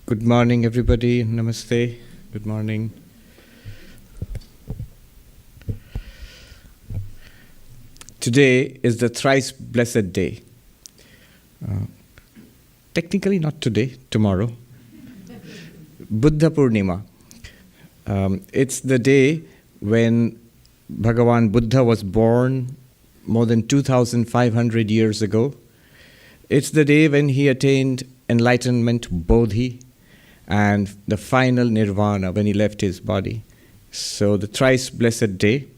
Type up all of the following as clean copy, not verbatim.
Good morning, everybody. Namaste. Good morning. Today is the thrice blessed day. Technically not today, tomorrow. Buddha Purnima. It's the day when Bhagavan Buddha was born more than 2,500 years ago. It's the day when he attained enlightenment, Bodhi, and the final nirvana when he left his body. So the thrice blessed day.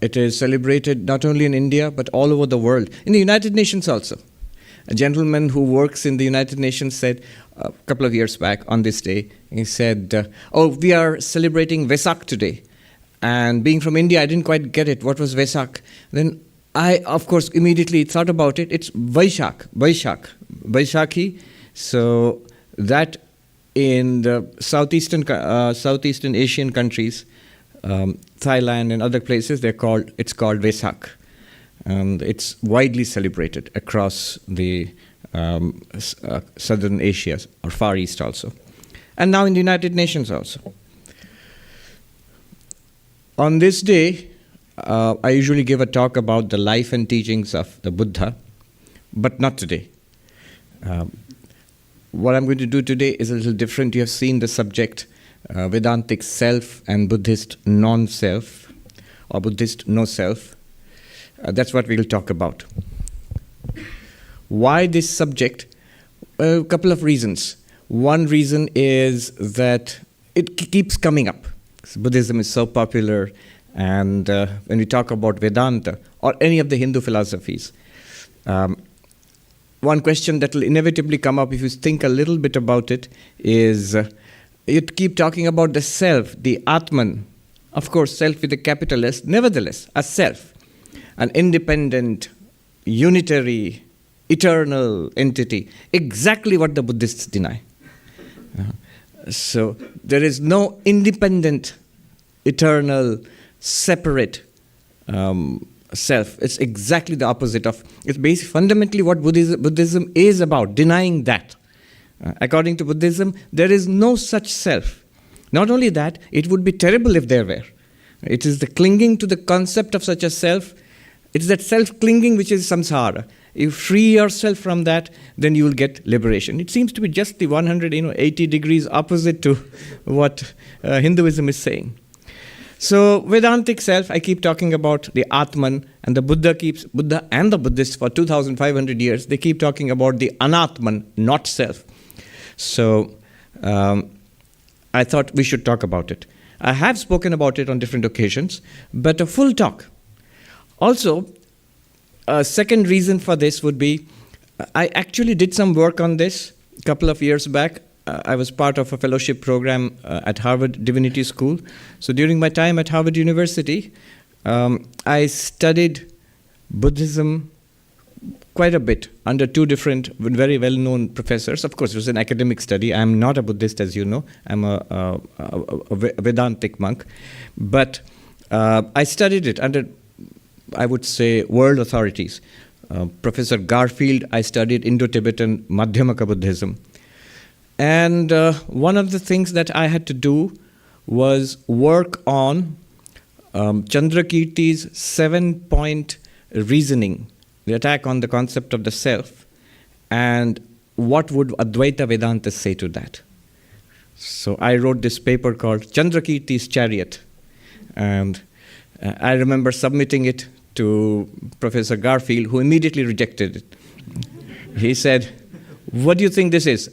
It is celebrated not only in India but all over the world, in the United Nations also. A gentleman who works in the United Nations said a couple of years back on this day, he said, we are celebrating Vesak today. And being from India, I didn't quite get it. What was Vesak? Then I, of course, immediately thought about it. It's Vaishakhi. So that in the Southeastern Asian countries, Thailand and other places, it's called Vesak. And it's widely celebrated across the Southern Asia or Far East also. And now in the United Nations also. On this day, I usually give a talk about the life and teachings of the Buddha, but not today. What I'm going to do today is a little different. You have seen the subject, Vedantic self and Buddhist non-self, or Buddhist no-self. That's what we'll talk about. Why this subject? A couple of reasons. One reason is that it keeps coming up. Buddhism is so popular, and when we talk about Vedanta or any of the Hindu philosophies, one question that will inevitably come up if you think a little bit about it is you keep talking about the self, the Atman. Of course, self with a capital S, nevertheless, a self, an independent, unitary, eternal entity, exactly what the Buddhists deny. So there is no independent, eternal, separate self. It's exactly the opposite of. It's basically fundamentally what Buddhism is about, denying that. According to Buddhism, there is no such self. Not only that, it would be terrible if there were. It is the clinging to the concept of such a self. It's that self-clinging which is samsara. You free yourself from that, then you will get liberation. It seems to be just the 180 degrees opposite to what Hinduism is saying. So Vedantic self, I keep talking about the Atman, and the Buddha and the Buddhists for 2,500 years, they keep talking about the Anatman, not self. So I thought we should talk about it. I have spoken about it on different occasions, but a full talk. Also, a second reason for this would be, I actually did some work on this a couple of years back. I was part of a fellowship program at Harvard Divinity School. So during my time at Harvard University, I studied Buddhism quite a bit under two different, very well-known professors. Of course, it was an academic study. I'm not a Buddhist, as you know. I'm a Vedantic monk. But I studied it under, I would say, world authorities. Professor Garfield, I studied Indo-Tibetan Madhyamaka Buddhism. And one of the things that I had to do was work on Chandrakirti's 7-point reasoning, the attack on the concept of the self, and what would Advaita Vedanta say to that. So I wrote this paper called Chandrakirti's Chariot, and I remember submitting it to Professor Garfield, who immediately rejected it. He said, "What do you think this is?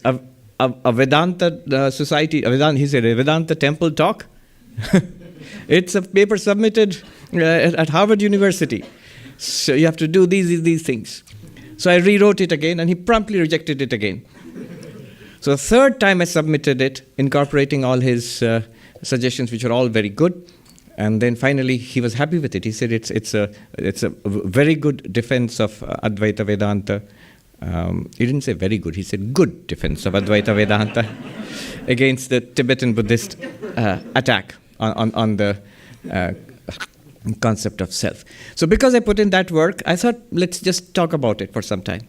A Vedanta society, he said, a Vedanta temple talk? It's a paper submitted at Harvard University. So you have to do these things." So I rewrote it again, and he promptly rejected it again. So the third time I submitted it, incorporating all his suggestions, which are all very good. And then finally, he was happy with it. He said it's a very good defense of Advaita Vedanta. He didn't say very good, he said good defense of Advaita Vedanta against the Tibetan Buddhist attack on the concept of self. So because I put in that work, I thought let's just talk about it for some time.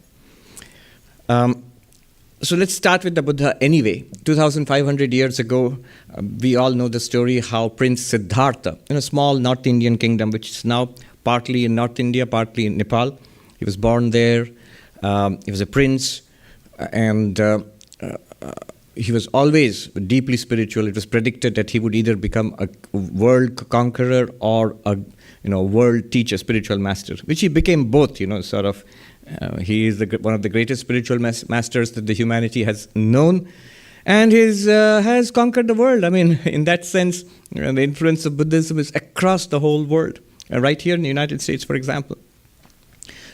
So let's start with the Buddha anyway. 2,500 years ago, we all know the story how Prince Siddhartha, in a small North Indian kingdom, which is now partly in North India, partly in Nepal, he was born there. He was a prince, and he was always deeply spiritual. It was predicted that he would either become a world conqueror or a world teacher, spiritual master, which he became both. Sort of. He is one of the greatest spiritual masters that the humanity has known, and has conquered the world. I mean, in that sense, the influence of Buddhism is across the whole world. Right here in the United States, for example.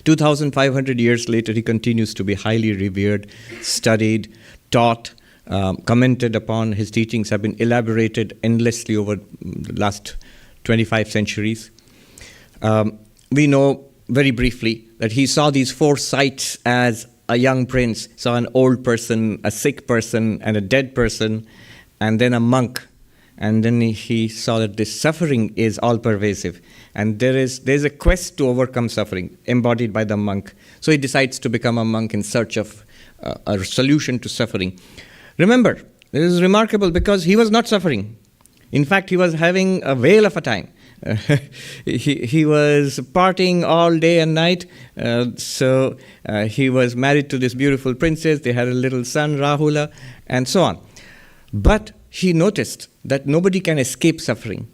2,500 years later, he continues to be highly revered, studied, taught, commented upon. His teachings have been elaborated endlessly over the last 25 centuries. We know very briefly that he saw these four sights as a young prince, saw an old person, a sick person, and a dead person, and then a monk. And then he saw that this suffering is all-pervasive. And there's a quest to overcome suffering, embodied by the monk. So he decides to become a monk in search of a solution to suffering. Remember, this is remarkable because he was not suffering. In fact, he was having a whale of a time. He was partying all day and night. So he was married to this beautiful princess. They had a little son, Rahula, and so on. But he noticed that nobody can escape suffering.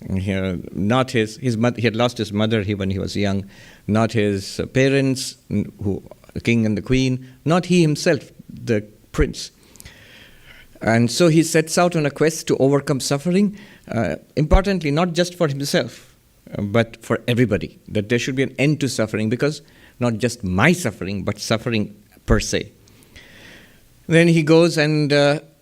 Not his mother. He had lost his mother when he was young. Not his parents, the king and the queen. Not he himself, the prince. And so he sets out on a quest to overcome suffering, importantly, not just for himself, but for everybody, that there should be an end to suffering, because not just my suffering, but suffering per se. Then he goes and,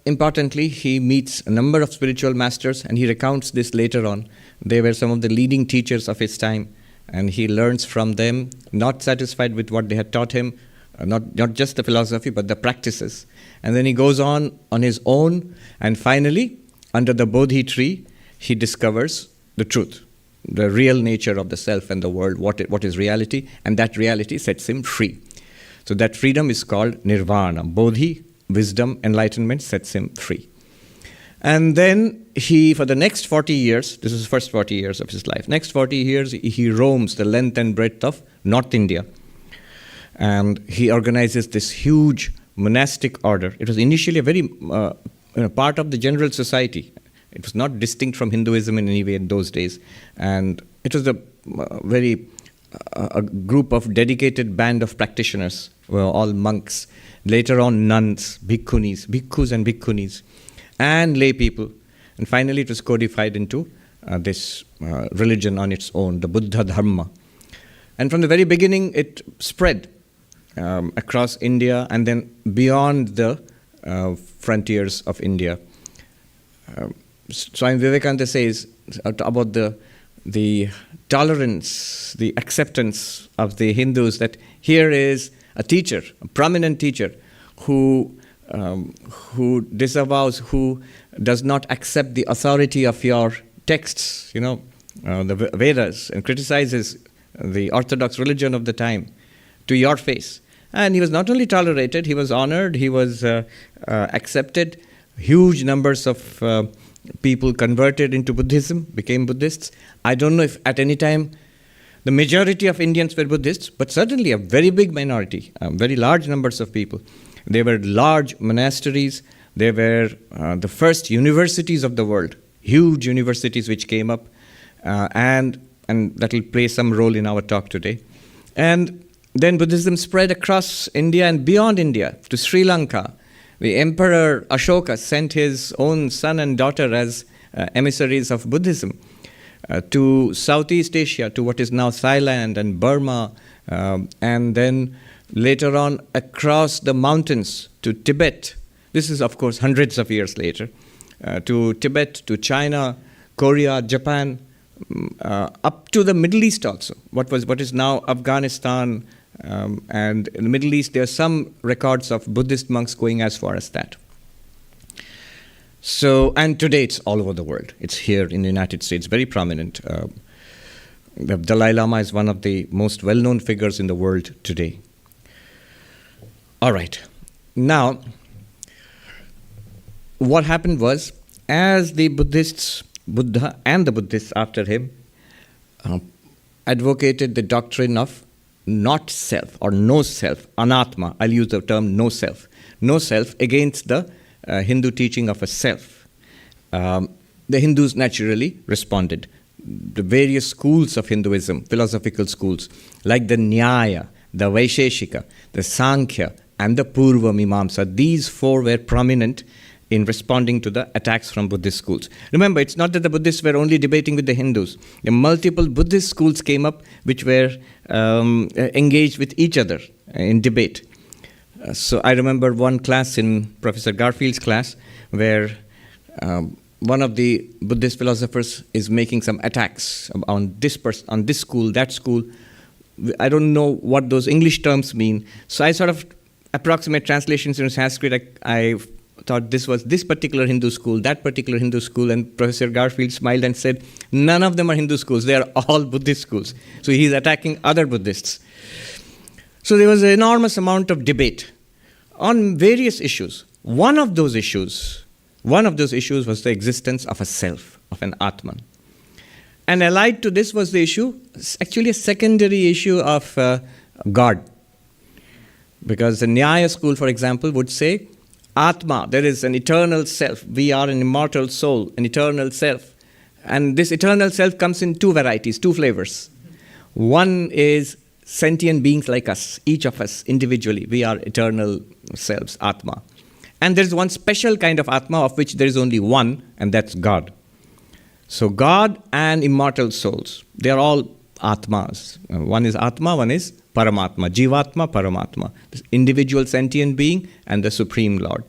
importantly, he meets a number of spiritual masters, and he recounts this later on. They were some of the leading teachers of his time, and he learns from them, not satisfied with what they had taught him, not just the philosophy, but the practices. And then he goes on his own, and finally, under the Bodhi tree, he discovers the truth, the real nature of the self and the world, what is reality, and that reality sets him free. So that freedom is called nirvana. Bodhi, wisdom, enlightenment, sets him free. And then he, for the next 40 years, this is the first 40 years of his life, next 40 years he roams the length and breadth of North India. And he organizes this huge monastic order. It was initially a very part of the general society. It was not distinct from Hinduism in any way in those days. And it was a group of dedicated band of practitioners, all monks. Later on, nuns, bhikkhus and bhikkhunis, and lay people. And finally, it was codified into this religion on its own, the Buddha Dharma. And from the very beginning, it spread across India and then beyond the frontiers of India. Swami Vivekananda says about the tolerance, the acceptance of the Hindus, that here is a teacher, a prominent teacher, who disavows, who does not accept the authority of your texts, the Vedas, and criticizes the orthodox religion of the time to your face. And he was not only tolerated, he was honored, he was accepted. Huge numbers of people converted into Buddhism, became Buddhists. I don't know if at any time the majority of Indians were Buddhists, but certainly a very big minority, very large numbers of people. They were large monasteries. They were the first universities of the world, huge universities which came up, and that will play some role in our talk today. And then Buddhism spread across India and beyond India to Sri Lanka. The Emperor Ashoka sent his own son and daughter as emissaries of Buddhism to Southeast Asia, to what is now Thailand and Burma, and then later on across the mountains to Tibet. This is, of course, hundreds of years later. To Tibet, to China, Korea, Japan, up to the Middle East also. What is now Afghanistan, and in the Middle East, there are some records of Buddhist monks going as far as that. So, and today it's all over the world. It's here in the United States, very prominent. The Dalai Lama is one of the most well-known figures in the world today. All right. Now, what happened was, as the Buddhists, Buddha and the Buddhists after him, advocated the doctrine of not self or no self, anatma. I'll use the term no self. No self against the Hindu teaching of a self. The Hindus naturally responded. The various schools of Hinduism, philosophical schools, like the Nyaya, the Vaisheshika, the Sankhya, and the Purva Mimamsa, these four were prominent in responding to the attacks from Buddhist schools. Remember, it's not that the Buddhists were only debating with the Hindus. The multiple Buddhist schools came up which were engaged with each other in debate. So I remember one class in Professor Garfield's class where one of the Buddhist philosophers is making some attacks on this person, on this school, that school. I don't know what those English terms mean. So I sort of approximate translations in Sanskrit. I thought this was this particular Hindu school, that particular Hindu school, and Professor Garfield smiled and said, none of them are Hindu schools, they are all Buddhist schools. So he's attacking other Buddhists. So there was an enormous amount of debate on various issues. One of those issues was the existence of a self, of an Atman. And allied to this was the issue, actually a secondary issue of God. Because the Nyaya school, for example, would say, Atma, there is an eternal self. We are an immortal soul, an eternal self. And this eternal self comes in two varieties, two flavors. One is sentient beings like us, each of us individually. We are eternal selves, Atma. And there's one special kind of Atma of which there is only one, and that's God. So God and immortal souls, they are all Atmas. One is Atma, one is Paramatma, Jivatma, Paramatma, this individual sentient being and the Supreme Lord.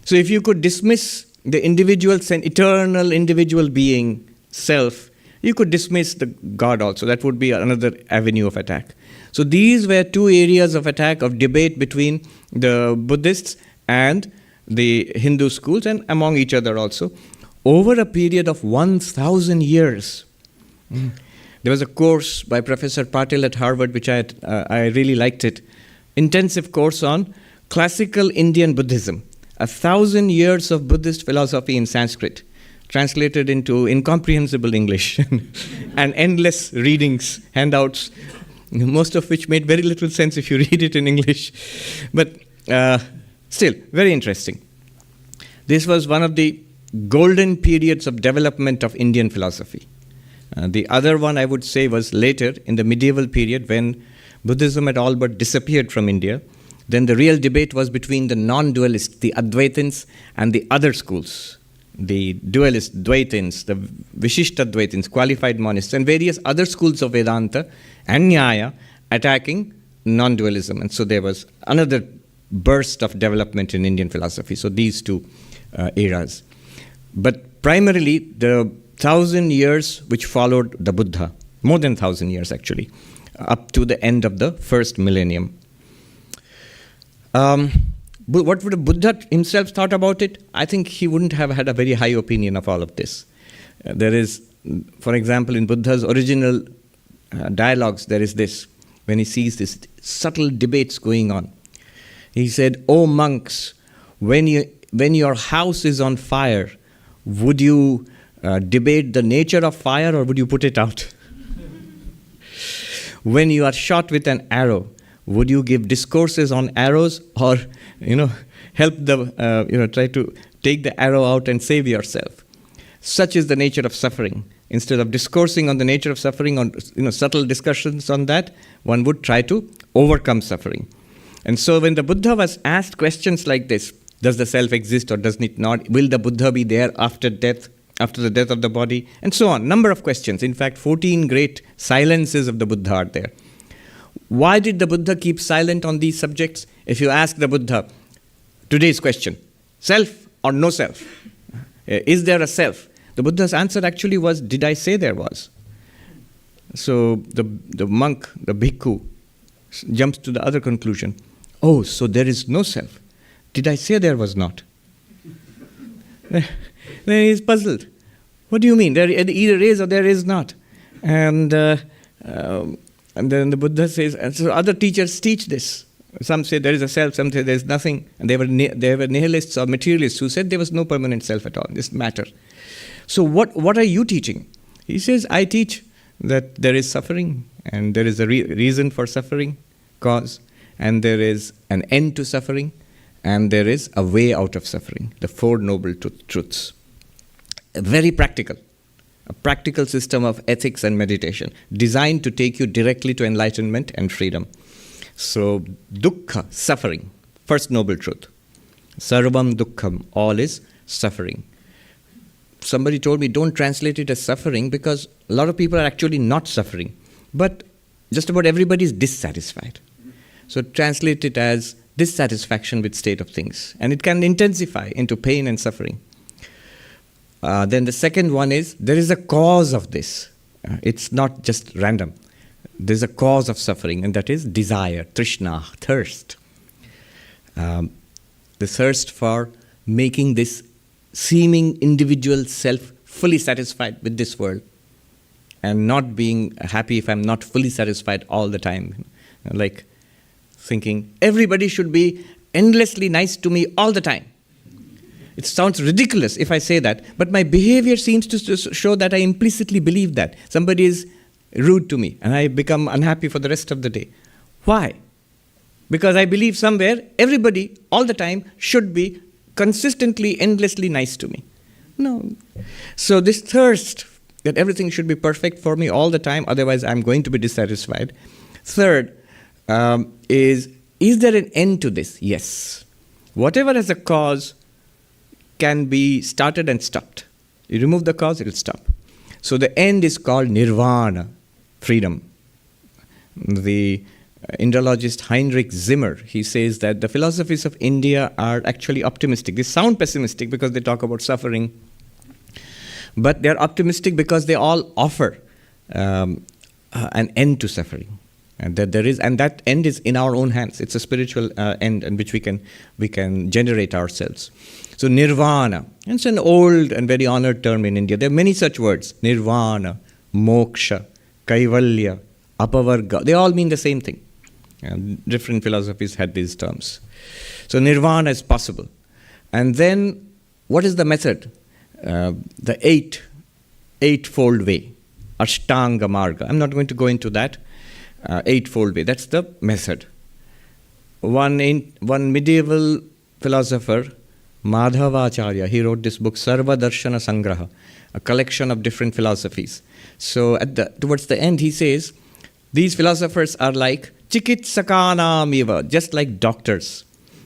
So if you could dismiss the individual, eternal individual being, self, you could dismiss the God also. That would be another avenue of attack. So these were two areas of attack, of debate between the Buddhists and the Hindu schools and among each other also, over a period of 1,000 years. There was a course by Professor Patil at Harvard, which I really liked it. Intensive course on classical Indian Buddhism. 1,000 years of Buddhist philosophy in Sanskrit, translated into incomprehensible English, and endless readings, handouts, most of which made very little sense if you read it in English. But still, very interesting. This was one of the golden periods of development of Indian philosophy. The other one, I would say, was later in the medieval period when Buddhism had all but disappeared from India. Then the real debate was between the non-dualists, the Advaitins, and the other schools, the dualists, Dvaitins, the Vishishtadvaitins, qualified monists, and various other schools of Vedanta and Nyaya attacking non-dualism. And so there was another burst of development in Indian philosophy. So these two eras. But primarily, the 1,000 years which followed the Buddha, more than 1,000 years actually, up to the end of the first millennium. What would the Buddha himself thought about it? I think he wouldn't have had a very high opinion of all of this. There is, for example, in Buddha's original dialogues, there is this, when he sees this subtle debates going on. He said, "O monks, when your house is on fire, would you debate the nature of fire or would you put it out? When you are shot with an arrow, would you give discourses on arrows or, help try to take the arrow out and save yourself? Such is the nature of suffering. Instead of discoursing on the nature of suffering, on subtle discussions on that, one would try to overcome suffering." And so when the Buddha was asked questions like this, does the self exist or does it not? Will the Buddha be there after death, after the death of the body? And so on. Number of questions. In fact, 14 great silences of the Buddha are there. Why did the Buddha keep silent on these subjects? If you ask the Buddha, today's question, self or no self? Is there a self? The Buddha's answer actually was, did I say there was? So the monk, the bhikkhu, jumps to the other conclusion. Oh, so there is no self. Did I say there was not? Then he's puzzled. What do you mean? There either is or there is not. And then the Buddha says, and so other teachers teach this. Some say there is a self, some say there is nothing. And they were nihilists or materialists who said there was no permanent self at all, just matter. So what are you teaching? He says, I teach that there is suffering, and there is a reason for suffering, cause, and there is an end to suffering, and there is a way out of suffering, the Four Noble Truths. Very practical. A practical system of ethics and meditation, designed to take you directly to enlightenment and freedom. So, dukkha, suffering, first noble truth. Sarvam dukkham, all is suffering. Somebody told me, don't translate it as suffering, because a lot of people are actually not suffering. But just about everybody is dissatisfied. So translate it as dissatisfaction with state of things. And it can intensify into pain and suffering. Then the second one is, there is a cause of this. It's not just random. There's a cause of suffering, and that is desire, trishna, thirst. The thirst for making this seeming individual self fully satisfied with this world, and not being happy if I'm not fully satisfied all the time. Like thinking, everybody should be endlessly nice to me all the time. It sounds ridiculous if I say that, but my behavior seems to show that I implicitly believe that. Somebody is rude to me, and I become unhappy for the rest of the day. Why? Because I believe somewhere everybody all the time should be consistently, endlessly nice to me. No. So this thirst that everything should be perfect for me all the time, otherwise I'm going to be dissatisfied. Third, is there an end to this? Yes. Whatever has a cause can be started and stopped. You remove the cause, it will stop. So the end is called nirvana, freedom. The Indologist Heinrich Zimmer, he says that the philosophies of India are actually optimistic. They sound pessimistic because they talk about suffering, but they're optimistic because they all offer an end to suffering. And that end is in our own hands. It's a spiritual end in which we can generate ourselves. So nirvana, it's an old and very honored term in India. There are many such words: nirvana, moksha, kaivalya, apavarga. They all mean the same thing. And different philosophies had these terms. So nirvana is possible. And then, what is the method? The eightfold way, Ashtanga Marga. I'm not going to go into that. Eightfold way. That's the method. One medieval philosopher, Madhavacharya, he wrote this book, Sarva Darshana Sangraha, a collection of different philosophies. So towards the end, he says, these philosophers are like chikitsakanamiva, just like doctors.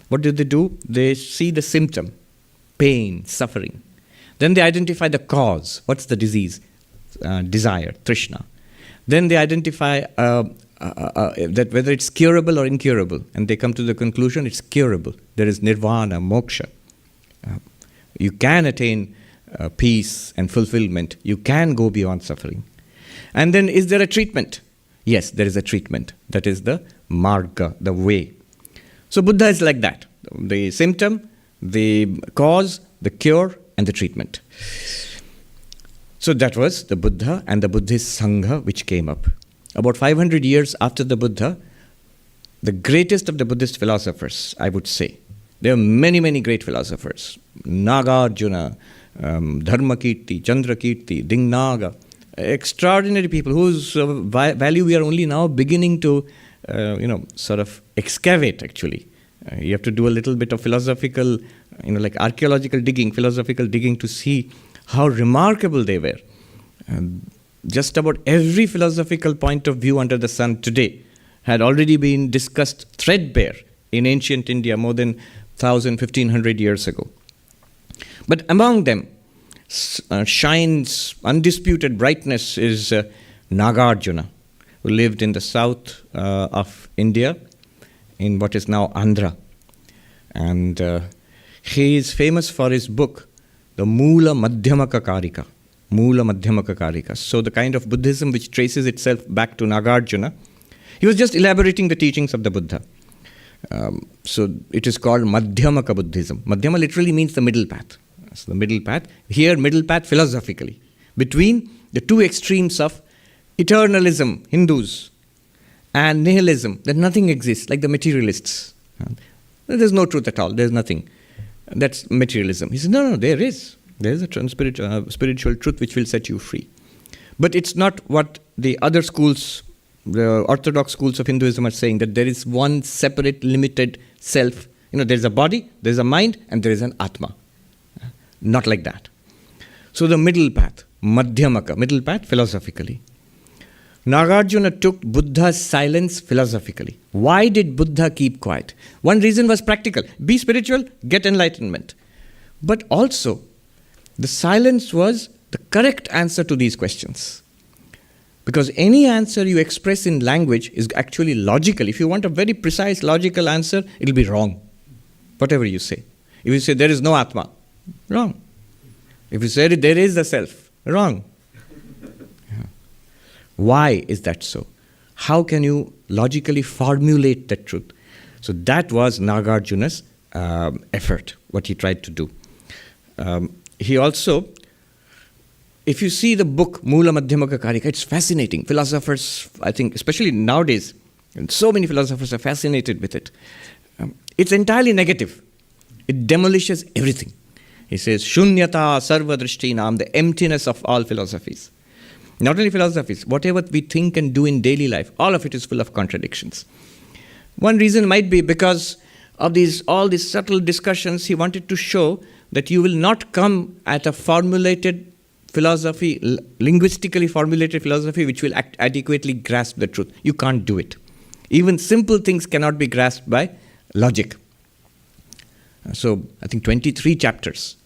What do? They see the symptom, pain, suffering. Then they identify the cause. What's the disease? Desire, trishna. Then they identify that whether it's curable or incurable, and they come to the conclusion it's curable. There is nirvana, moksha. You can attain peace and fulfillment. You can go beyond suffering. And then, is there a treatment? Yes, there is a treatment. That is the marga, the way. So Buddha is like that. The symptom, the cause, the cure, and the treatment. So that was the Buddha and the Buddhist Sangha which came up. About 500 years after the Buddha, the greatest of the Buddhist philosophers, I would say. There are many, many great philosophers. Nagarjuna, Dharmakirti, Chandrakirti, Dingnaga. Extraordinary people whose value we are only now beginning to, sort of excavate, actually. You have to do a little bit of philosophical, like archaeological digging, philosophical digging to see how remarkable they were. Just about every philosophical point of view under the sun today had already been discussed threadbare in ancient India more than 1,000, 1,500 years ago. But among them, shines undisputed brightness is Nagarjuna, who lived in the south of India, in what is now Andhra. And he is famous for his book, the Moola Madhyamaka Karika. Moola Madhyamaka Karika. So the kind of Buddhism which traces itself back to Nagarjuna. He was just elaborating the teachings of the Buddha. So it is called Madhyamaka Buddhism. Madhyama literally means the middle path. So the middle path. Here, middle path philosophically. Between the two extremes of eternalism, Hindus, and nihilism, that nothing exists, like the materialists. There's no truth at all, there's nothing. That's materialism. He said, no, there is. There is a spiritual truth which will set you free. But it's not what the other schools, the orthodox schools of Hinduism are saying, that there is one separate, limited self. There's a body, there's a mind, and there is an Atma. Not like that. So the middle path, Madhyamaka, middle path philosophically. Nagarjuna took Buddha's silence philosophically. Why did Buddha keep quiet? One reason was practical. Be spiritual, get enlightenment. But also, the silence was the correct answer to these questions. Because any answer you express in language is actually logical. If you want a very precise logical answer, it will be wrong. Whatever you say. If you say there is no Atma, wrong. If you say there is the self, wrong. Why is that so? How can you logically formulate that truth? So that was Nagarjuna's effort, what he tried to do. He also, if you see the book Mula Madhyamaka Karika, it's fascinating. Philosophers, I think, especially nowadays, and so many philosophers are fascinated with it. It's entirely negative. It demolishes everything. He says, Shunyata sarva drishtinam, the emptiness of all philosophies. Not only philosophies, whatever we think and do in daily life, all of it is full of contradictions. One reason might be because of all these subtle discussions, he wanted to show that you will not come at a formulated philosophy, linguistically formulated philosophy, which will adequately grasp the truth. You can't do it. Even simple things cannot be grasped by logic. So, I think 23 chapters.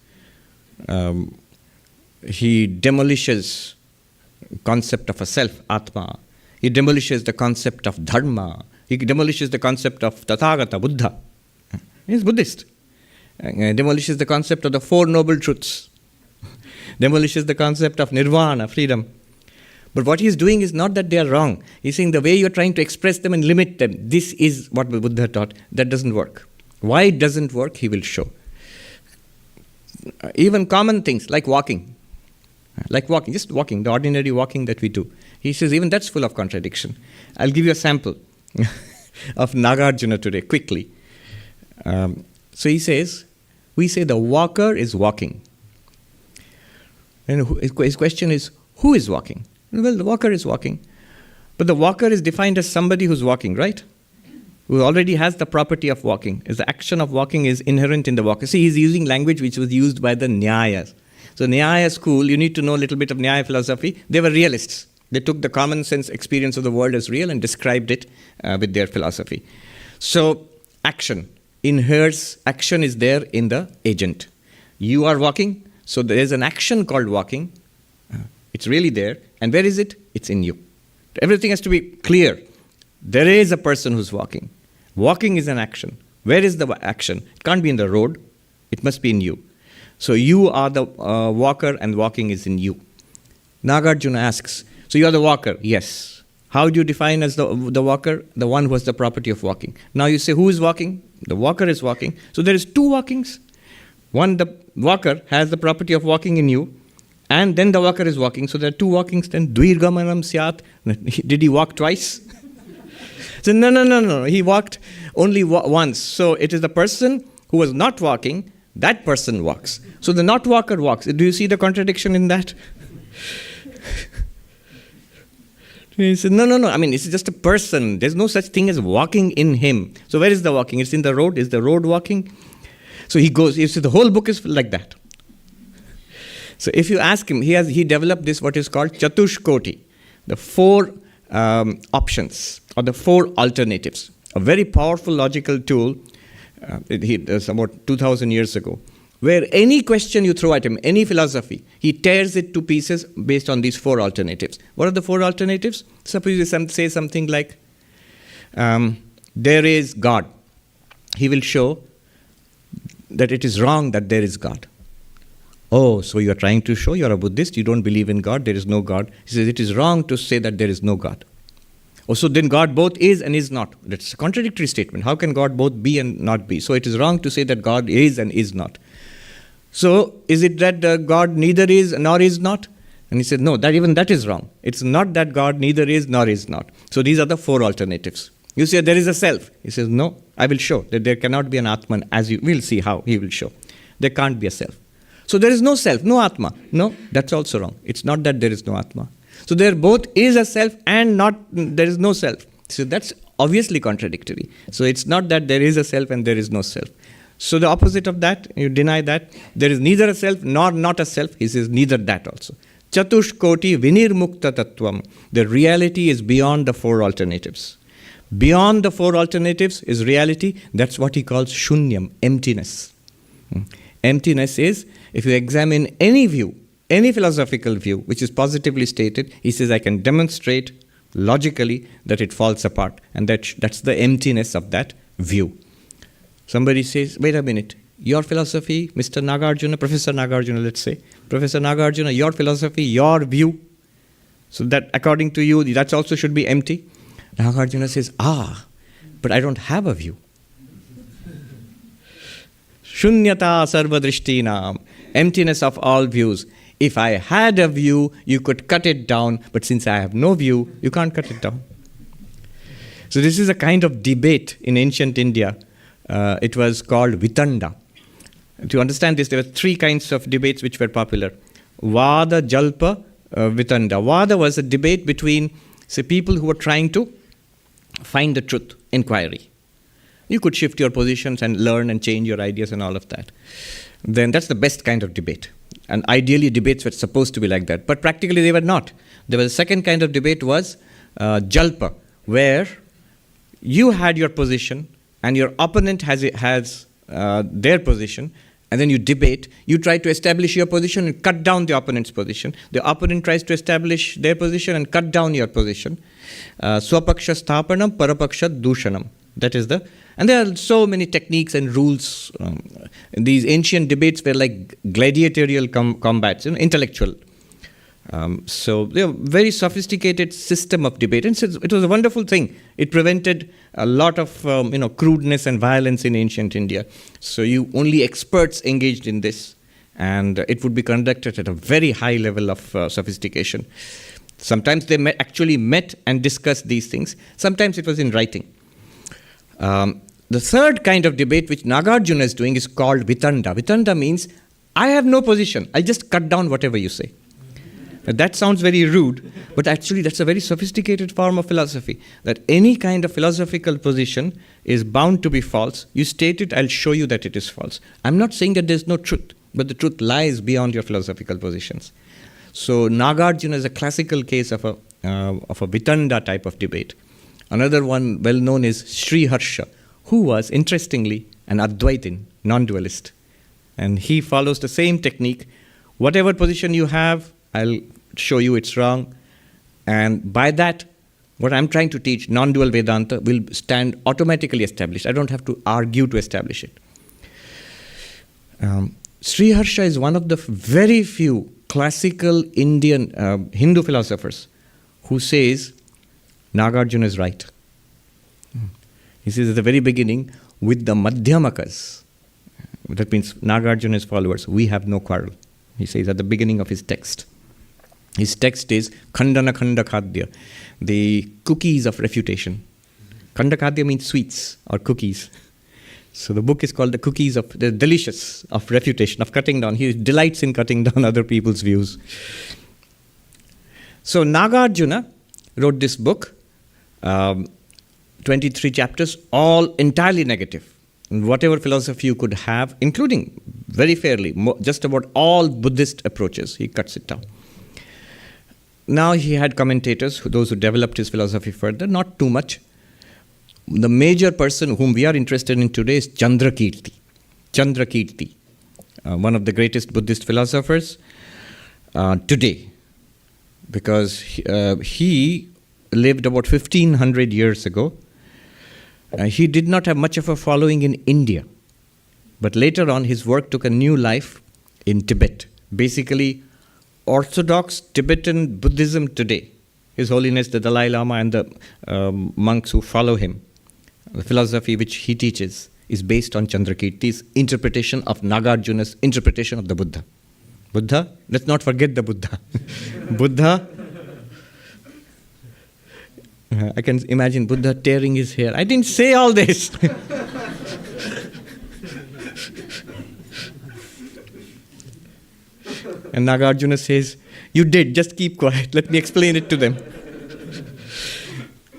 He demolishes concept of a self, Atma. He demolishes the concept of Dharma. He demolishes the concept of Tathagata, Buddha. He's Buddhist. Demolishes the concept of the Four Noble Truths. Demolishes the concept of Nirvana, freedom. But what he's doing is not that they are wrong. He's saying the way you're trying to express them and limit them, this is what Buddha taught. That doesn't work. Why it doesn't work, he will show. Even common things like walking. Just walking, the ordinary walking that we do. He says even that's full of contradiction. I'll give you a sample of Nagarjuna today, quickly. So he says, we say the walker is walking. And his question is, who is walking? Well, the walker is walking. But the walker is defined as somebody who's walking, right? Who already has the property of walking. As the action of walking is inherent in the walker. See, he's using language which was used by the Nyayas. So Nyaya school, you need to know a little bit of Nyaya philosophy. They were realists. They took the common sense experience of the world as real and described it with their philosophy. So action. Action is there in the agent. You are walking, so there is an action called walking. It's really there. And where is it? It's in you. Everything has to be clear. There is a person who's walking. Walking is an action. Where is the action? It can't be in the road. It must be in you. So you are the walker and walking is in you. Nagarjuna asks, so you are the walker? Yes. How do you define as the walker? The one who has the property of walking. Now you say, who is walking? The walker is walking. So there is two walkings. One, the walker has the property of walking in you, and then the walker is walking. So there are two walkings. Then dvirgamanam syat. Did he walk twice? So no. He walked only once. So it is the person who was not walking, that person walks. So the not walker walks. Do you see the contradiction in that? He said, no. I mean, it's just a person. There's no such thing as walking in him. So where is the walking? It's in the road. Is the road walking? So he goes, you see, the whole book is like that. So if you ask him, he developed this, what is called Chatushkoti, the four options or the four alternatives. A very powerful logical tool, it was about 2,000 years ago, where any question you throw at him, any philosophy, he tears it to pieces based on these four alternatives. What are the four alternatives? Suppose you say something like, there is God. He will show that it is wrong that there is God. Oh, so you are trying to show you're a Buddhist, you don't believe in God, there is no God. He says it is wrong to say that there is no God. Oh, so then God both is and is not. That's a contradictory statement. How can God both be and not be? So it is wrong to say that God is and is not. So is it that God neither is nor is not? And he said, no, even that is wrong. It's not that God neither is nor is not. So these are the 4 alternatives. You say there is a self. He says, no, I will show that there cannot be an Atman, as you will see how he will show. There can't be a self. So there is no self, no Atma. No, that's also wrong. It's not that there is no Atma. So there both is a self and there is no self. So that's obviously contradictory. So it's not that there is a self and there is no self. So the opposite of that, you deny that. There is neither a self nor not a self. He says neither that also. Chatush koti vinirmukta tattvam. The reality is beyond the 4 alternatives. Beyond the 4 alternatives is reality. That's what he calls shunyam, emptiness. Emptiness is, if you examine any view, any philosophical view, which is positively stated, he says, I can demonstrate logically that it falls apart. And that's the emptiness of that view. Somebody says, wait a minute, your philosophy, Mr. Nagarjuna, Professor Nagarjuna, let's say, Professor Nagarjuna, your philosophy, your view, so that according to you, that also should be empty. Nagarjuna says, but I don't have a view. Shunyata sarva drishtinam, emptiness of all views. If I had a view, you could cut it down, but since I have no view, you can't cut it down. So this is a kind of debate in ancient India. It was called Vitanda. To understand this, there were 3 kinds of debates which were popular. Vada, Jalpa, Vitanda. Vada was a debate between, say, people who were trying to find the truth, inquiry. You could shift your positions and learn and change your ideas and all of that. Then that's the best kind of debate. And ideally, debates were supposed to be like that. But practically, they were not. There was a second kind of debate was Jalpa, where you had your position and your opponent has their position, and then you debate. You try to establish your position and cut down the opponent's position. The opponent tries to establish their position and cut down your position. Swapaksha sthapanam, parapaksha dushanam. That is and there are so many techniques and rules. These ancient debates were like gladiatorial combats, intellectual. So they are very sophisticated system of debate. And it was a wonderful thing. It prevented a lot of crudeness and violence in ancient India. So only experts engaged in this. And it would be conducted at a very high level of sophistication. Sometimes they actually met and discussed these things. Sometimes it was in writing. The third kind of debate which Nagarjuna is doing is called Vitanda. Vitanda means, I have no position. I'll just cut down whatever you say. That sounds very rude, but actually that's a very sophisticated form of philosophy. That any kind of philosophical position is bound to be false. You state it, I'll show you that it is false. I'm not saying that there's no truth, but the truth lies beyond your philosophical positions. So Nagarjuna is a classical case of a Vitanda type of debate. Another one well known is Sri Harsha, who was, interestingly, an Advaitin, non-dualist. And he follows the same technique. Whatever position you have, I'll show you it's wrong. And by that, what I'm trying to teach, non-dual Vedanta, will stand automatically established. I don't have to argue to establish it. Sri Harsha is one of the very few classical Indian Hindu philosophers who says Nagarjuna is right. He says at the very beginning, with the Madhyamakas, that means Nagarjuna's followers, we have no quarrel. He says at the beginning of his text. His text is Khandana Khanda Khadya, the cookies of refutation. Khanda Khadya means sweets or cookies. So the book is called The Cookies of the Delicious of Refutation, of cutting down. He delights in cutting down other people's views. So Nagarjuna wrote this book, 23 chapters, all entirely negative. And whatever philosophy you could have, including, very fairly, just about all Buddhist approaches, he cuts it down. Now he had commentators, those who developed his philosophy further, not too much. The major person whom we are interested in today is Chandrakirti. Chandrakirti, one of the greatest Buddhist philosophers today, because he lived about 1500 years ago. He did not have much of a following in India, but later on his work took a new life in Tibet. Basically, Orthodox Tibetan Buddhism today, His Holiness the Dalai Lama and the monks who follow him, the philosophy which he teaches is based on Chandrakirti's interpretation of Nagarjuna's interpretation of the Buddha. Buddha, let's not forget the Buddha. Buddha, I can imagine Buddha tearing his hair. I didn't say all this. And Nagarjuna says, you did, just keep quiet, let me explain it to them.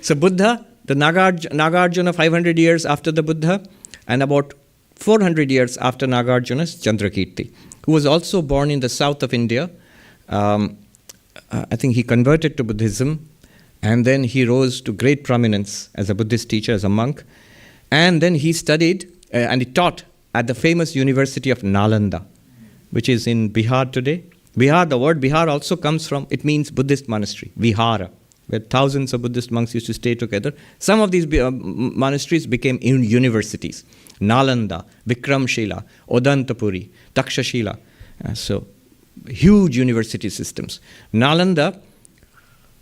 So Buddha, the Nagarjuna 500 years after the Buddha, and about 400 years after Nagarjuna is Chandrakirti, who was also born in the south of India. I think he converted to Buddhism, and then he rose to great prominence as a Buddhist teacher, as a monk. And then he studied and he taught at the famous University of Nalanda, which is in Bihar today. Bihar, the word Bihar also comes from, it means Buddhist monastery, Vihara, where thousands of Buddhist monks used to stay together. Some of these monasteries became universities. Nalanda, Vikramshila, Odantapuri, Takshashila. So, huge university systems. Nalanda,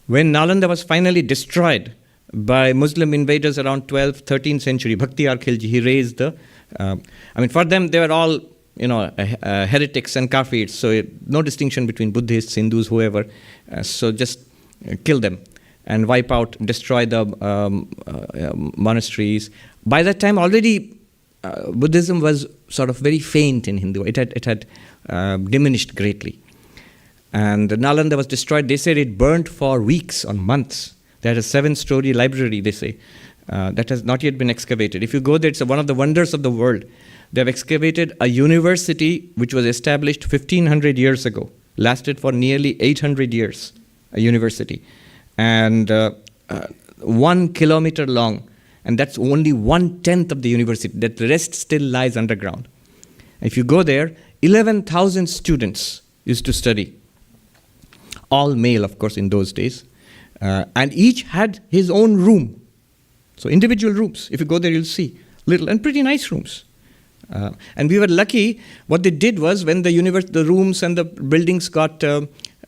when Nalanda was finally destroyed by Muslim invaders around 12th, 13th century, Bhaktiar Khilji, he raised the, for them they were all, heretics and kafirs, so no distinction between Buddhists, Hindus, whoever. So just kill them and wipe out, destroy the monasteries. By that time already Buddhism was sort of very faint in Hindu. It had diminished greatly. And Nalanda was destroyed. They said it burnt for weeks or months. They had a 7-story library, they say, that has not yet been excavated. If you go there, it's one of the wonders of the world. They have excavated a university which was established 1500 years ago, lasted for nearly 800 years, a university, and 1 kilometer long, and that's only 1/10 of the university. That the rest still lies underground. If you go there, 11,000 students used to study, all male, of course, in those days, and each had his own room. So individual rooms. If you go there, you'll see little and pretty nice rooms. And we were lucky. What they did was, when the rooms and the buildings got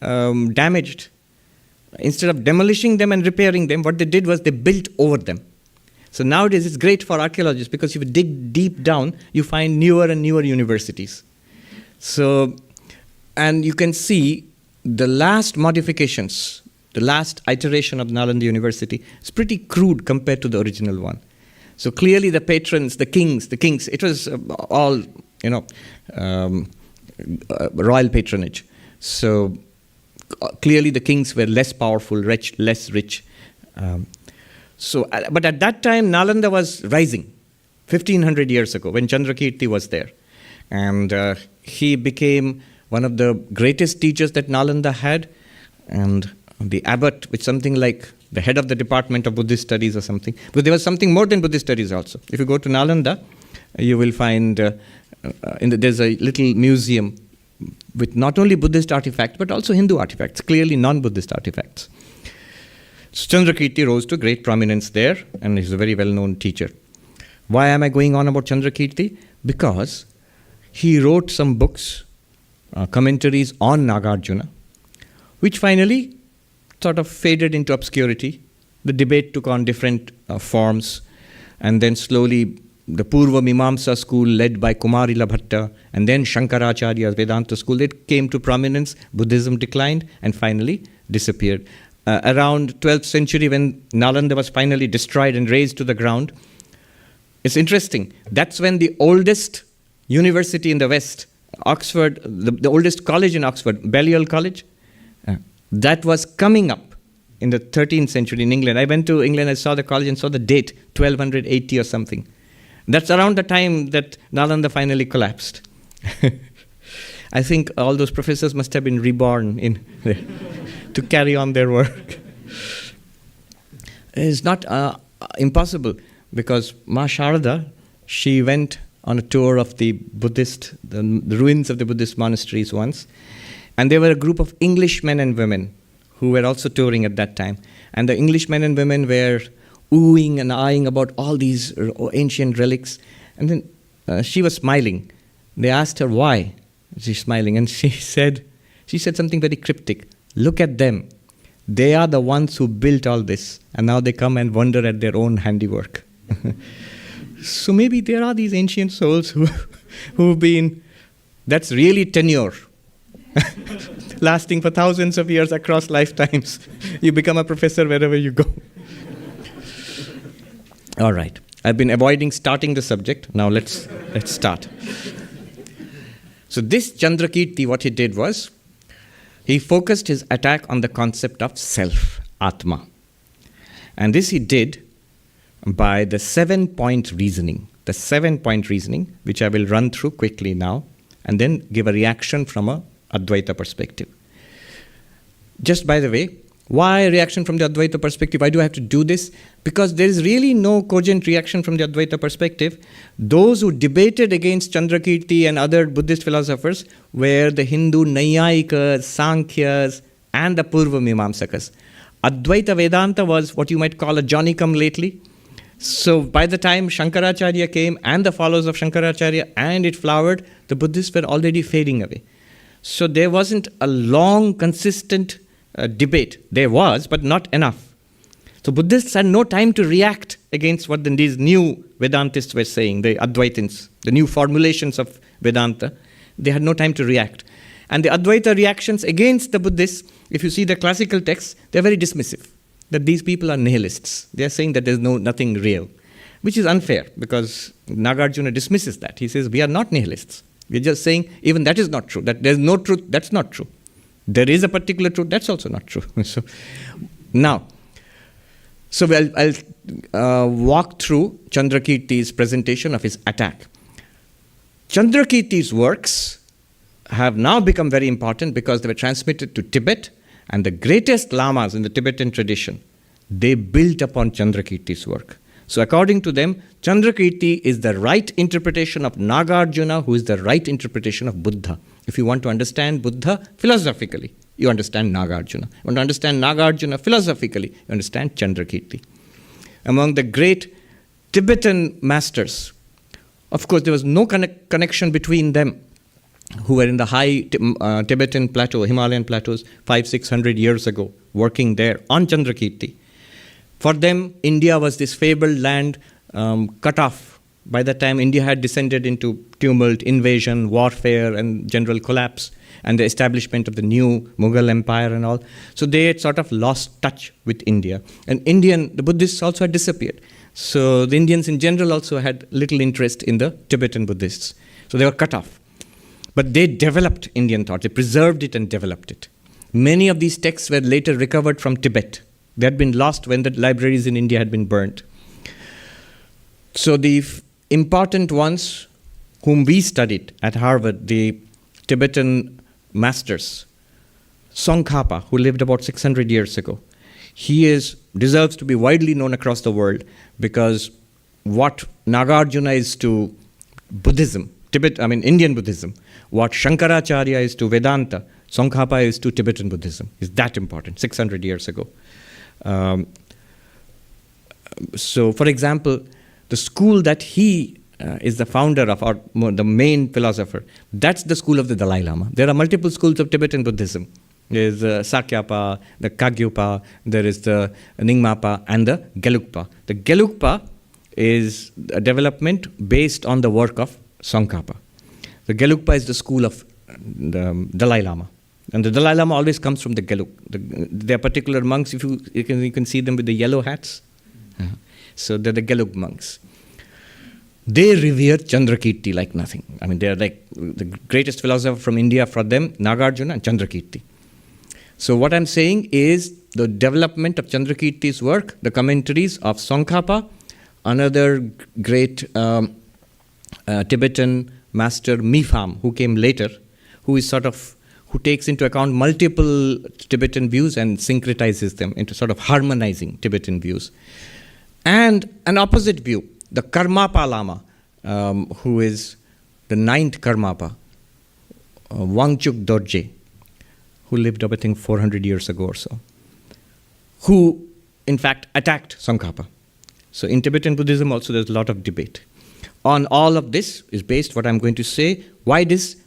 damaged, instead of demolishing them and repairing them, what they did was they built over them. So nowadays it's great for archaeologists, because if you dig deep down, you find newer and newer universities. So, and you can see the last modifications, the last iteration of Nalanda University is pretty crude compared to the original one. So clearly the patrons, the kings, it was all, royal patronage. So clearly the kings were less powerful, less rich. But at that time, Nalanda was rising, 1500 years ago, when Chandrakirti was there. And he became one of the greatest teachers that Nalanda had. And the abbot, with something like the head of the department of Buddhist studies or something. But there was something more than Buddhist studies also. If you go to Nalanda, you will find there's a little museum with not only Buddhist artifacts, but also Hindu artifacts, clearly non-Buddhist artifacts. So Chandrakirti rose to great prominence there, and he's a very well-known teacher. Why am I going on about Chandrakirti? Because he wrote some books, commentaries on Nagarjuna, which finally sort of faded into obscurity. The debate took on different forms, and then slowly the Purva Mimamsa school led by Kumarila Bhatta, and then Shankaracharya's Vedanta school, it came to prominence. Buddhism declined and finally disappeared. Around 12th century, when Nalanda was finally destroyed and razed to the ground, it's interesting. That's when the oldest university in the West, Oxford, the oldest college in Oxford, Balliol College, that was coming up in the 13th century in England. I went to England, I saw the college and saw the date, 1280 or something. That's around the time that Nalanda finally collapsed. I think all those professors must have been reborn to carry on their work. It's not impossible, because Ma Sharada, she went on a tour of the ruins of the Buddhist monasteries once. And there were a group of English men and women who were also touring at that time. And the English men and women were oohing and eyeing about all these ancient relics. And then she was smiling. They asked her why she's smiling. And she said something very cryptic. Look at them. They are the ones who built all this. And now they come and wonder at their own handiwork. So maybe there are these ancient souls who've been, that's really tenure. lasting for thousands of years across lifetimes. You become a professor wherever you go. All right. I've been avoiding starting the subject. Now let's start. So this Chandrakirti, what he did was, he focused his attack on the concept of self, Atma. And this he did by the 7-point reasoning. The 7-point reasoning, which I will run through quickly now, and then give a reaction from a Advaita perspective. Just by the way, why reaction from the Advaita perspective? Why do I have to do this? Because there is really no cogent reaction from the Advaita perspective. Those who debated against Chandrakirti and other Buddhist philosophers were the Hindu Naiyayikas, Sankhyas, and the Purva Mimamsakas. Advaita Vedanta was what you might call a Johnny-come-lately. So by the time Shankaracharya came and the followers of Shankaracharya and it flowered, the Buddhists were already fading away. So there wasn't a long, consistent debate. There was, but not enough. So Buddhists had no time to react against what these new Vedantists were saying, the Advaitins, the new formulations of Vedanta. They had no time to react. And the Advaita reactions against the Buddhists, if you see the classical texts, they're very dismissive, that these people are nihilists. They're saying that there's nothing real, which is unfair because Nagarjuna dismisses that. He says, we are not nihilists. We're just saying even that is not true, that there's no truth, that's not true. There is a particular truth, that's also not true. So I'll walk through Chandrakirti's presentation of his attack. Chandrakirti's works have now become very important because they were transmitted to Tibet, and the greatest lamas in the Tibetan tradition, they built upon Chandrakirti's work. So according to them, Chandrakirti is the right interpretation of Nagarjuna, who is the right interpretation of Buddha. If you want to understand Buddha philosophically, you understand Nagarjuna. You want to understand Nagarjuna philosophically, you understand Chandrakirti. Among the great Tibetan masters, of course, there was no connection between them, who were in the high Tibetan plateau, Himalayan plateaus, 500-600 years ago, working there on Chandrakirti. For them, India was this fabled land cut off by the time India had descended into tumult, invasion, warfare, and general collapse, and the establishment of the new Mughal Empire and all. So they had sort of lost touch with India. And the Buddhists also had disappeared. So the Indians in general also had little interest in the Tibetan Buddhists. So they were cut off. But they developed Indian thought. They preserved it and developed it. Many of these texts were later recovered from Tibet. They had been lost when the libraries in India had been burnt. So the important ones whom we studied at Harvard, the Tibetan masters, Tsongkhapa, who lived about 600 years ago, he deserves to be widely known across the world because what Nagarjuna is to Buddhism, Indian Buddhism, what Shankaracharya is to Vedanta, Tsongkhapa is to Tibetan Buddhism. Is that important, 600 years ago. So, for example, the school that he is the founder of, or the main philosopher, that's the school of the Dalai Lama. There are multiple schools of Tibetan Buddhism. There is the Sakyapa, the Kagyupa, there is the Nyingmapa, and the Gelugpa. The Gelugpa is a development based on the work of Tsongkhapa. The Gelugpa is the school of the Dalai Lama. And the Dalai Lama always comes from the Gelug. There are particular monks, if you can see them with the yellow hats. So they're the Gelug monks. They revere Chandrakirti like nothing. They are like the greatest philosopher from India for them, Nagarjuna and Chandrakirti. So what I'm saying is the development of Chandrakirti's work, the commentaries of Tsongkhapa, another great Tibetan master, Mipham, who came later, who takes into account multiple Tibetan views and syncretizes them into sort of harmonizing Tibetan views. And an opposite view, the Karmapa Lama, who is the 9th Karmapa, Wangchuk Dorje, who lived up, I think, 400 years ago or so, who, in fact, attacked Tsongkhapa. So in Tibetan Buddhism also there's a lot of debate. On all of this is based what I'm going to say. Why this?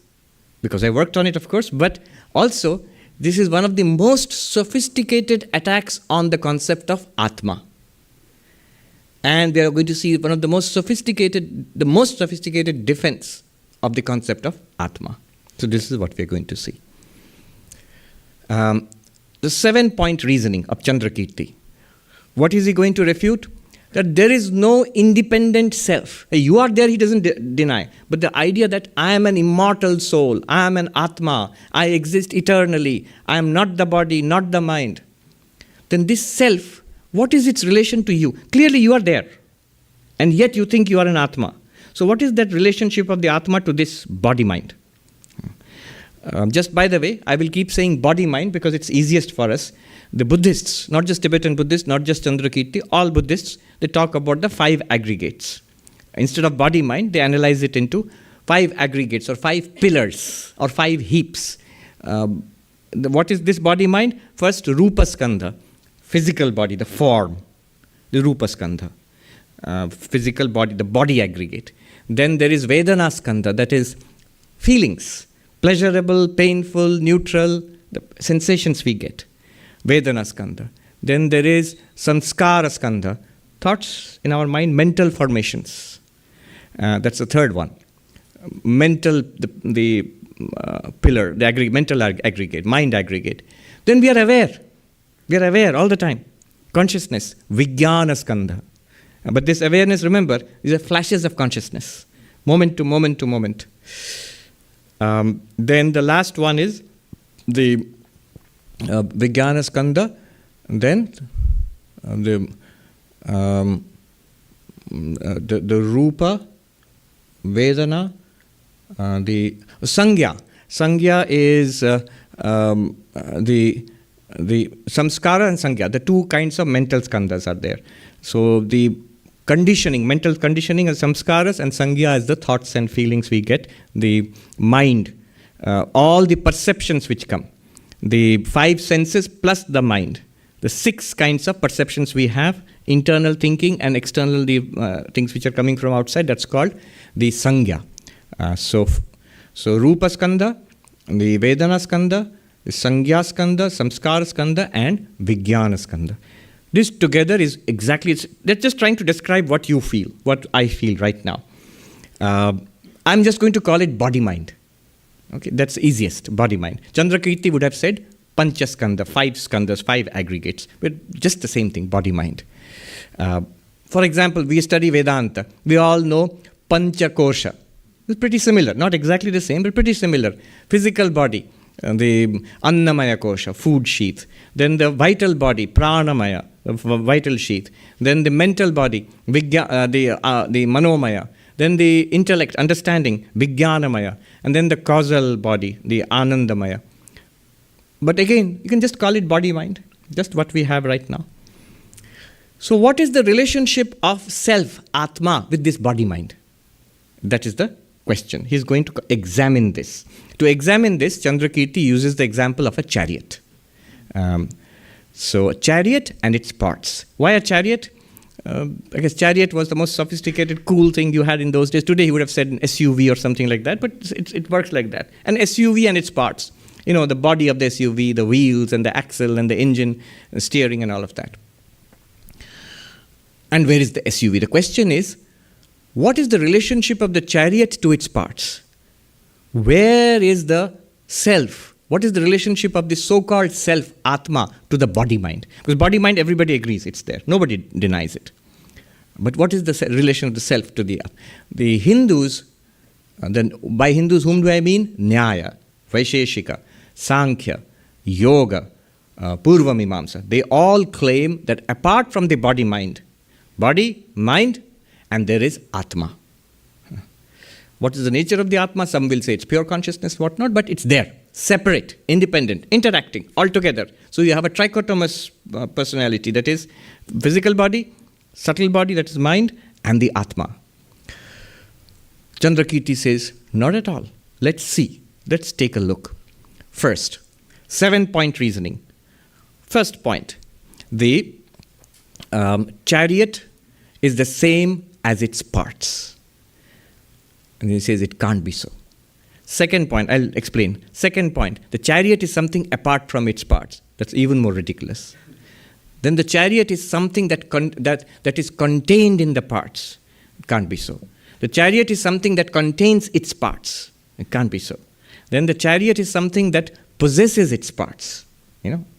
Because I worked on it, of course, but also this is one of the most sophisticated attacks on the concept of Atma. And we are going to see one of the most sophisticated defense of the concept of Atma. So this is what we are going to see. The 7-point reasoning of Chandrakirti. What is he going to refute? That there is no independent self. You are there, he doesn't deny. But the idea that I am an immortal soul, I am an Atma, I exist eternally, I am not the body, not the mind. Then this self, what is its relation to you? Clearly you are there. And yet you think you are an Atma. So what is that relationship of the Atma to this body-mind? Just by the way, I will keep saying body-mind because it's easiest for us. The Buddhists, not just Tibetan Buddhists, not just Chandrakirti, all Buddhists, they talk about the 5 aggregates. Instead of body-mind, they analyze it into 5 aggregates or 5 pillars or 5 heaps. What is this body-mind? First, Rupa Skandha, physical body, the form, the Rupa Skandha. Physical body, the body aggregate. Then there is Vedana Skandha, that is feelings, pleasurable, painful, neutral, the sensations we get. Vedana Skandha. Then there is Sanskara Skandha, thoughts in our mind, mental formations. That's the third one. Mental, the pillar, the mental aggregate, mind aggregate. Then we are aware. We are aware all the time. Consciousness, Vijnana Skandha. But this awareness, remember, these are flashes of consciousness, moment to moment to moment. Then the last one is the Vijnana Skandha, then the Rupa, Vedana, the Sangya. Sangya is the Samskara and Sangya, the 2 kinds of mental skandhas are there. So the conditioning, mental conditioning as samskaras, and Sangya as the thoughts and feelings we get, the mind, all the perceptions which come, the 5 senses plus the mind, the 6 kinds of perceptions we have, internal thinking and external things which are coming from outside, that's called the Sangya. So Rupa Skandha, the Vedana Skandha, the Sangya Skandha, Samskara Skandha, and Vijnana Skandha. This together is exactly, they're just trying to describe what you feel, what I feel right now. I'm just going to call it body-mind. Okay, that's easiest, body-mind. Chandrakirti would have said Panchaskandha, 5 skandhas, 5 aggregates, but just the same thing, body-mind. For example, we study Vedanta. We all know Panchakosha. It's pretty similar, not exactly the same, but pretty similar. Physical body, the Annamaya Kosha, food sheath. Then the vital body, Pranamaya, the vital sheath. Then the mental body, the Manomaya. Then the intellect, understanding, Vijnanamaya. And then the causal body, the Anandamaya. But again, you can just call it body-mind, just what we have right now. So what is the relationship of self, Atma, with this body-mind? That is the question. He's going to examine this. To examine this, Chandrakirti uses the example of a chariot. So a chariot and its parts. Why a chariot? I guess chariot was the most sophisticated, cool thing you had in those days. Today he would have said an SUV or something like that, but it works like that. An SUV and its parts. You know, the body of the SUV, the wheels and the axle and the engine, the steering and all of that. And where is the SUV? The question is, what is the relationship of the chariot to its parts? Where is the self? What is the relationship of the so-called self, Atma, to the body-mind? Because body-mind, everybody agrees it's there. Nobody denies it. But what is the relation of the self to the Hindus? Then by Hindus, whom do I mean? Nyaya, Vaisheshika, Sankhya, Yoga, Purvamimamsa. They all claim that apart from the body, mind, and there is Atma. What is the nature of the Atma? Some will say it's pure consciousness, whatnot, but it's there, separate, independent, interacting, all together. So you have a trichotomous personality, that is physical body, subtle body, that is mind, and the Atma. Chandrakirti says, not at all. Let's see. Let's take a look. First, 7-point reasoning. First point, the chariot is the same as its parts. And he says it can't be so. Second point, I'll explain. Second point, the chariot is something apart from its parts. That's even more ridiculous. Then the chariot is something that is contained in the parts. It can't be so. The chariot is something that contains its parts. It can't be so. Then the chariot is something that possesses its parts.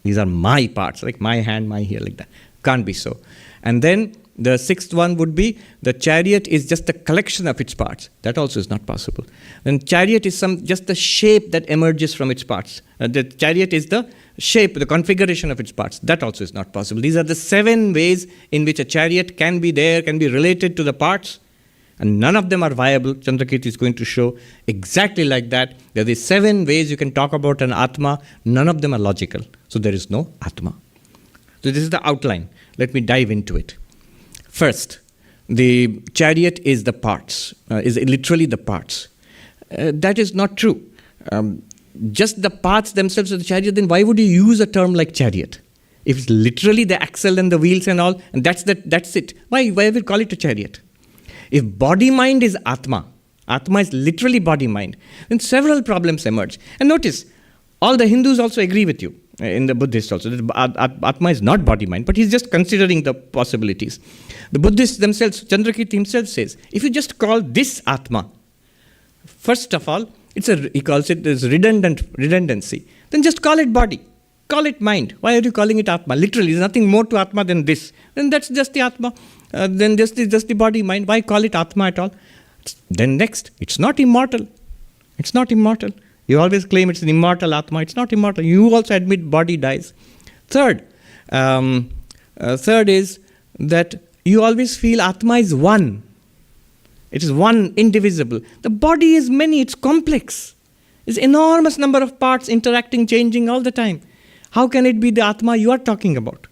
These are my parts, like my hand, my here, like that. Can't be so. And then the sixth one would be the chariot is just a collection of its parts. That also is not possible. And chariot is just the shape that emerges from its parts. The chariot is the shape, the configuration of its parts. That also is not possible. These are the 7 ways in which a chariot can be there, can be related to the parts. And none of them are viable. Chandrakirti is going to show exactly like that. There are these 7 ways you can talk about an Atma. None of them are logical. So there is no Atma. So this is the outline. Let me dive into it. First, the chariot is the parts, is literally the parts. That is not true. Just the parts themselves of the chariot, then why would you use a term like chariot? If it's literally the axle and the wheels and all, and that's it. Why will call it a chariot? If body-mind is Atma is literally body-mind, then several problems emerge. And notice, all the Hindus also agree with you, in the Buddhists also, that Atma is not body-mind, but he's just considering the possibilities. The Buddhists themselves, Chandrakirti himself says, if you just call this Atma, first of all, he calls it as redundancy. Then just call it body, call it mind. Why are you calling it Atma? Literally, there's nothing more to Atma than this. Then that's just the Atma. Then just the body, mind. Why call it Atma at all? Then next, it's not immortal. It's not immortal. You always claim it's an immortal Atma. It's not immortal. You also admit body dies. Third is that you always feel Atma is one. It is one, indivisible. The body is many. It's complex. It's enormous number of parts interacting, changing all the time. How can it be the Atma you are talking about?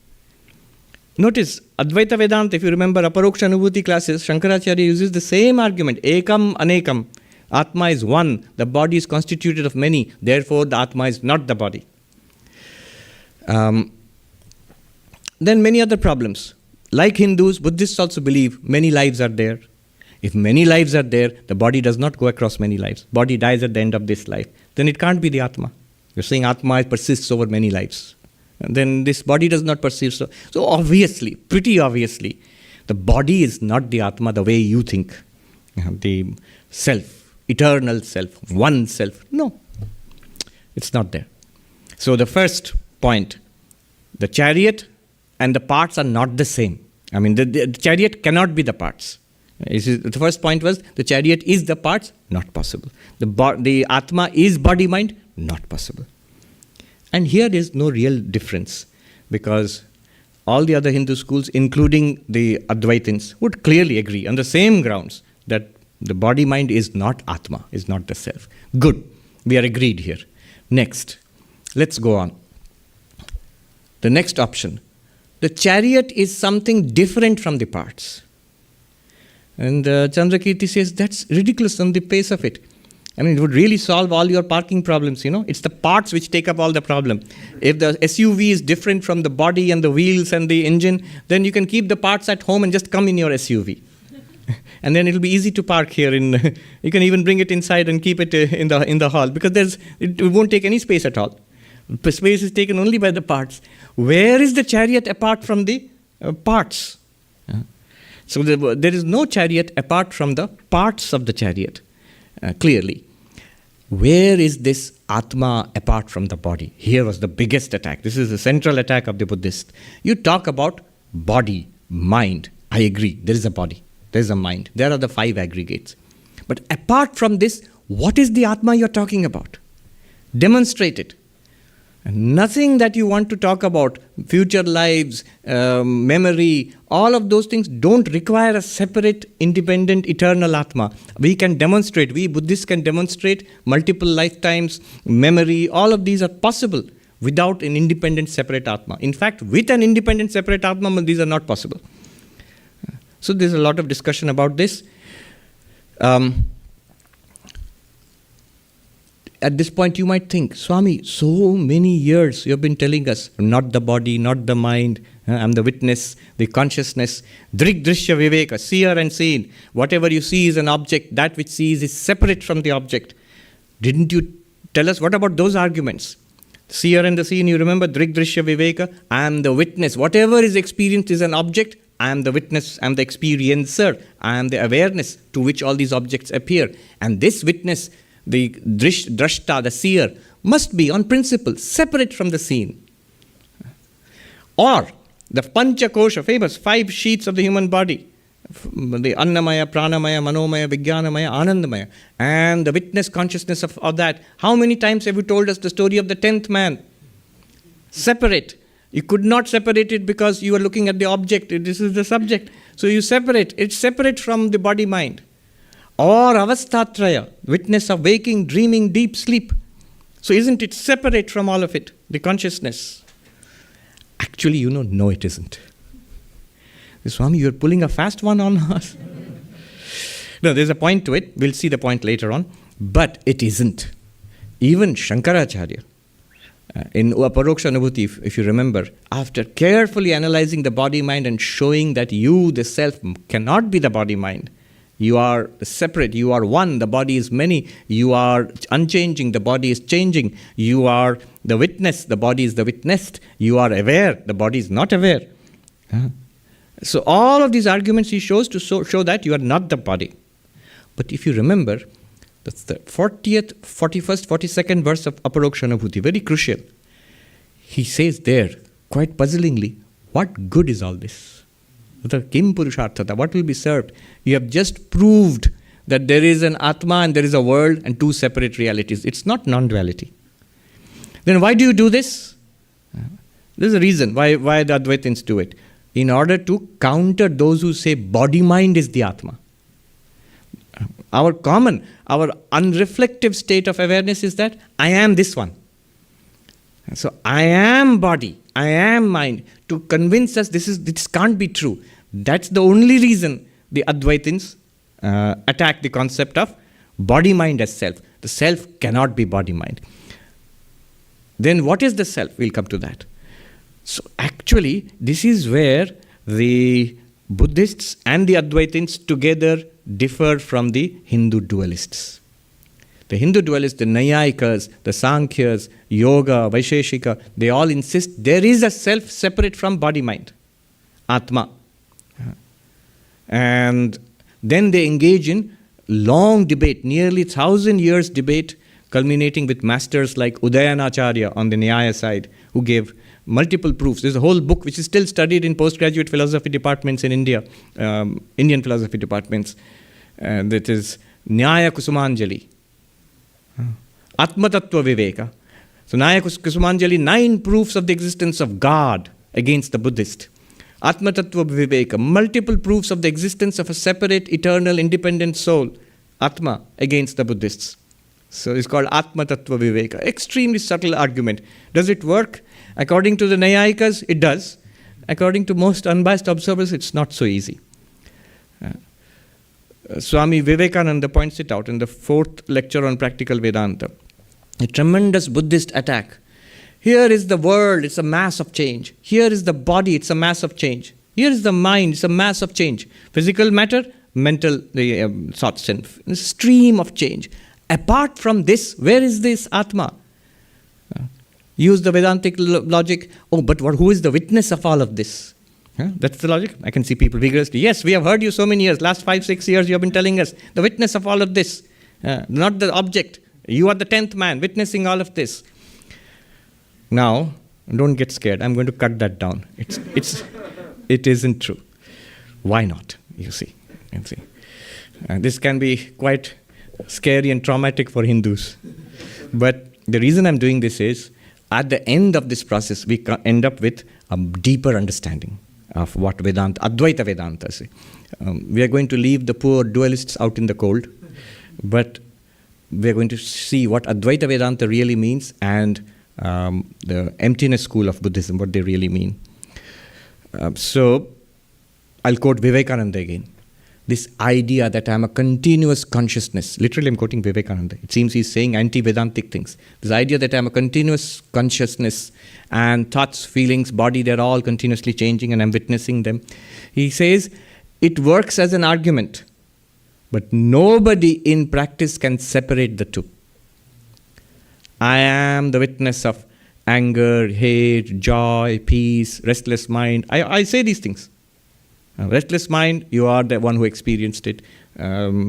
Notice, Advaita Vedanta, if you remember Aparoksha Anubhuti classes, Shankaracharya uses the same argument. Ekam anekam. Atma is one. The body is constituted of many. Therefore, the Atma is not the body. Then many other problems. Like Hindus, Buddhists also believe many lives are there. If many lives are there, the body does not go across many lives. Body dies at the end of this life. Then it can't be the Atma. You're saying Atma persists over many lives. And then this body does not persist. So obviously, pretty obviously, the body is not the Atma the way you think. The self, eternal self, one self. No, it's not there. So the first point, the chariot and the parts are not the same. I mean, the chariot cannot be the parts. The first point was the chariot is the parts, not possible. The Atma is body-mind, not possible. And here there is no real difference because all the other Hindu schools, including the Advaitins, would clearly agree on the same grounds that the body-mind is not Atma, is not the self. Good. We are agreed here. Next. Let's go on. The next option. The chariot is something different from the parts. And Chandrakirti says that's ridiculous on the face of it. I mean, it would really solve all your parking problems, It's the parts which take up all the problem. If the SUV is different from the body and the wheels and the engine, then you can keep the parts at home and just come in your SUV. And then it'll be easy to park here. You can even bring it inside and keep it in the hall because it won't take any space at all. The space is taken only by the parts. Where is the chariot apart from the parts? So there is no chariot apart from the parts of the chariot, clearly. Where is this Atma apart from the body? Here was the biggest attack. This is the central attack of the Buddhist. You talk about body, mind. I agree, there is a body, there is a mind. There are the 5 aggregates. But apart from this, what is the Atma you're talking about? Demonstrate it. And nothing that you want to talk about, future lives, memory, all of those things don't require a separate, independent, eternal Atma. We can demonstrate, we Buddhists can demonstrate multiple lifetimes, memory, all of these are possible without an independent, separate Atma. In fact, with an independent, separate Atma, these are not possible. So there's a lot of discussion about this. At this point, you might think, Swami, so many years you have been telling us, not the body, not the mind, I'm the witness, the consciousness, drig drishya viveka, seer and seen. Whatever you see is an object, that which sees is separate from the object. Didn't you tell us, what about those arguments? Seer and the seen, you remember, drig drishya viveka, I am the witness. Whatever is experienced is an object, I am the witness, I am the experiencer, I am the awareness to which all these objects appear. And this witness, the drashta, the seer, must be on principle separate from the seen. Or the Panchakosha, famous 5 sheets of the human body, the Annamaya, Pranamaya, Manomaya, Vijnanamaya, Anandamaya, and the witness consciousness of that. How many times have you told us the story of the 10th man? Separate. You could not separate it because you are looking at the object. This is the subject. So you separate. It's separate from the body-mind. Or Avastatraya, witness of waking, dreaming, deep sleep. So isn't it separate from all of it, the consciousness? Actually, no, it isn't. Swami, you're pulling a fast one on us. No, there's a point to it. We'll see the point later on. But it isn't. Even Shankaracharya, in Aparoksha Anubhuti, if you remember, after carefully analyzing the body-mind and showing that you, the self, cannot be the body-mind, you are separate, you are one, the body is many, you are unchanging, the body is changing, you are the witness, the body is the witnessed, you are aware, the body is not aware. So all of these arguments he shows to show that you are not the body. But if you remember, that's the 40th, 41st, 42nd verse of Aparoksha Anubhuti, very crucial. He says there, quite puzzlingly, what good is all this? Kim Purusharthata, what will be served? You have just proved that there is an Atma and there is a world and 2 separate realities. It's not non-duality. Then why do you do this? There's a reason why the Advaitins do it. In order to counter those who say body-mind is the Atma. Our unreflective state of awareness is that I am this one. So I am body, I am mind. To convince us this can't be true. That's the only reason the Advaitins attack the concept of body-mind as self. The self cannot be body-mind. Then what is the self? We'll come to that. So actually, this is where the Buddhists and the Advaitins together differ from the Hindu dualists. The Hindu dualists, the Nayayikas, the Sankhyas, Yoga, Vaisheshika, they all insist there is a self separate from body-mind, Atma. And then they engage in long debate, nearly 1,000 years debate, culminating with masters like Udayanacharya on the Nyaya side, who gave multiple proofs. There's a whole book which is still studied in postgraduate philosophy departments in India, Indian philosophy departments. That is Nyaya Kusumanjali, Atma Tattva Viveka. So Nyaya Kusumanjali, 9 proofs of the existence of God against the Buddhist. Atma Tattva Viveka, multiple proofs of the existence of a separate, eternal, independent soul, Atma, against the Buddhists. So it's called Atma Tattva Viveka. Extremely subtle argument. Does it work? According to the Nayayikas, it does. According to most unbiased observers, it's not so easy. Swami Vivekananda points it out in the 4th lecture on practical Vedanta. A tremendous Buddhist attack. Here is the world, it's a mass of change. Here is the body, it's a mass of change. Here is the mind, it's a mass of change. Physical matter, mental thoughts, and a stream of change. Apart from this, where is this Atma? Use the Vedantic logic. But who is the witness of all of this? That's the logic. I can see people vigorously. Yes, we have heard you so many years. Last 5-6 years you have been telling us the witness of all of this. Not the object. You are the 10th man witnessing all of this. Now, don't get scared. I'm going to cut that down. It isn't true. Why not? You see. This can be quite scary and traumatic for Hindus. But the reason I'm doing this is, at the end of this process, we end up with a deeper understanding of what Vedanta, Advaita Vedanta say. We are going to leave the poor dualists out in the cold, but we are going to see what Advaita Vedanta really means and the emptiness school of Buddhism, what they really mean. So, I'll quote Vivekananda again. This idea that I am a continuous consciousness. Literally, I'm quoting Vivekananda. It seems he's saying anti-Vedantic things. This idea that I am a continuous consciousness and thoughts, feelings, body, they're all continuously changing and I'm witnessing them. He says, it works as an argument, but nobody in practice can separate the two. I am the witness of anger, hate, joy, peace, restless mind. I say these things. Restless mind, you are the one who experienced it.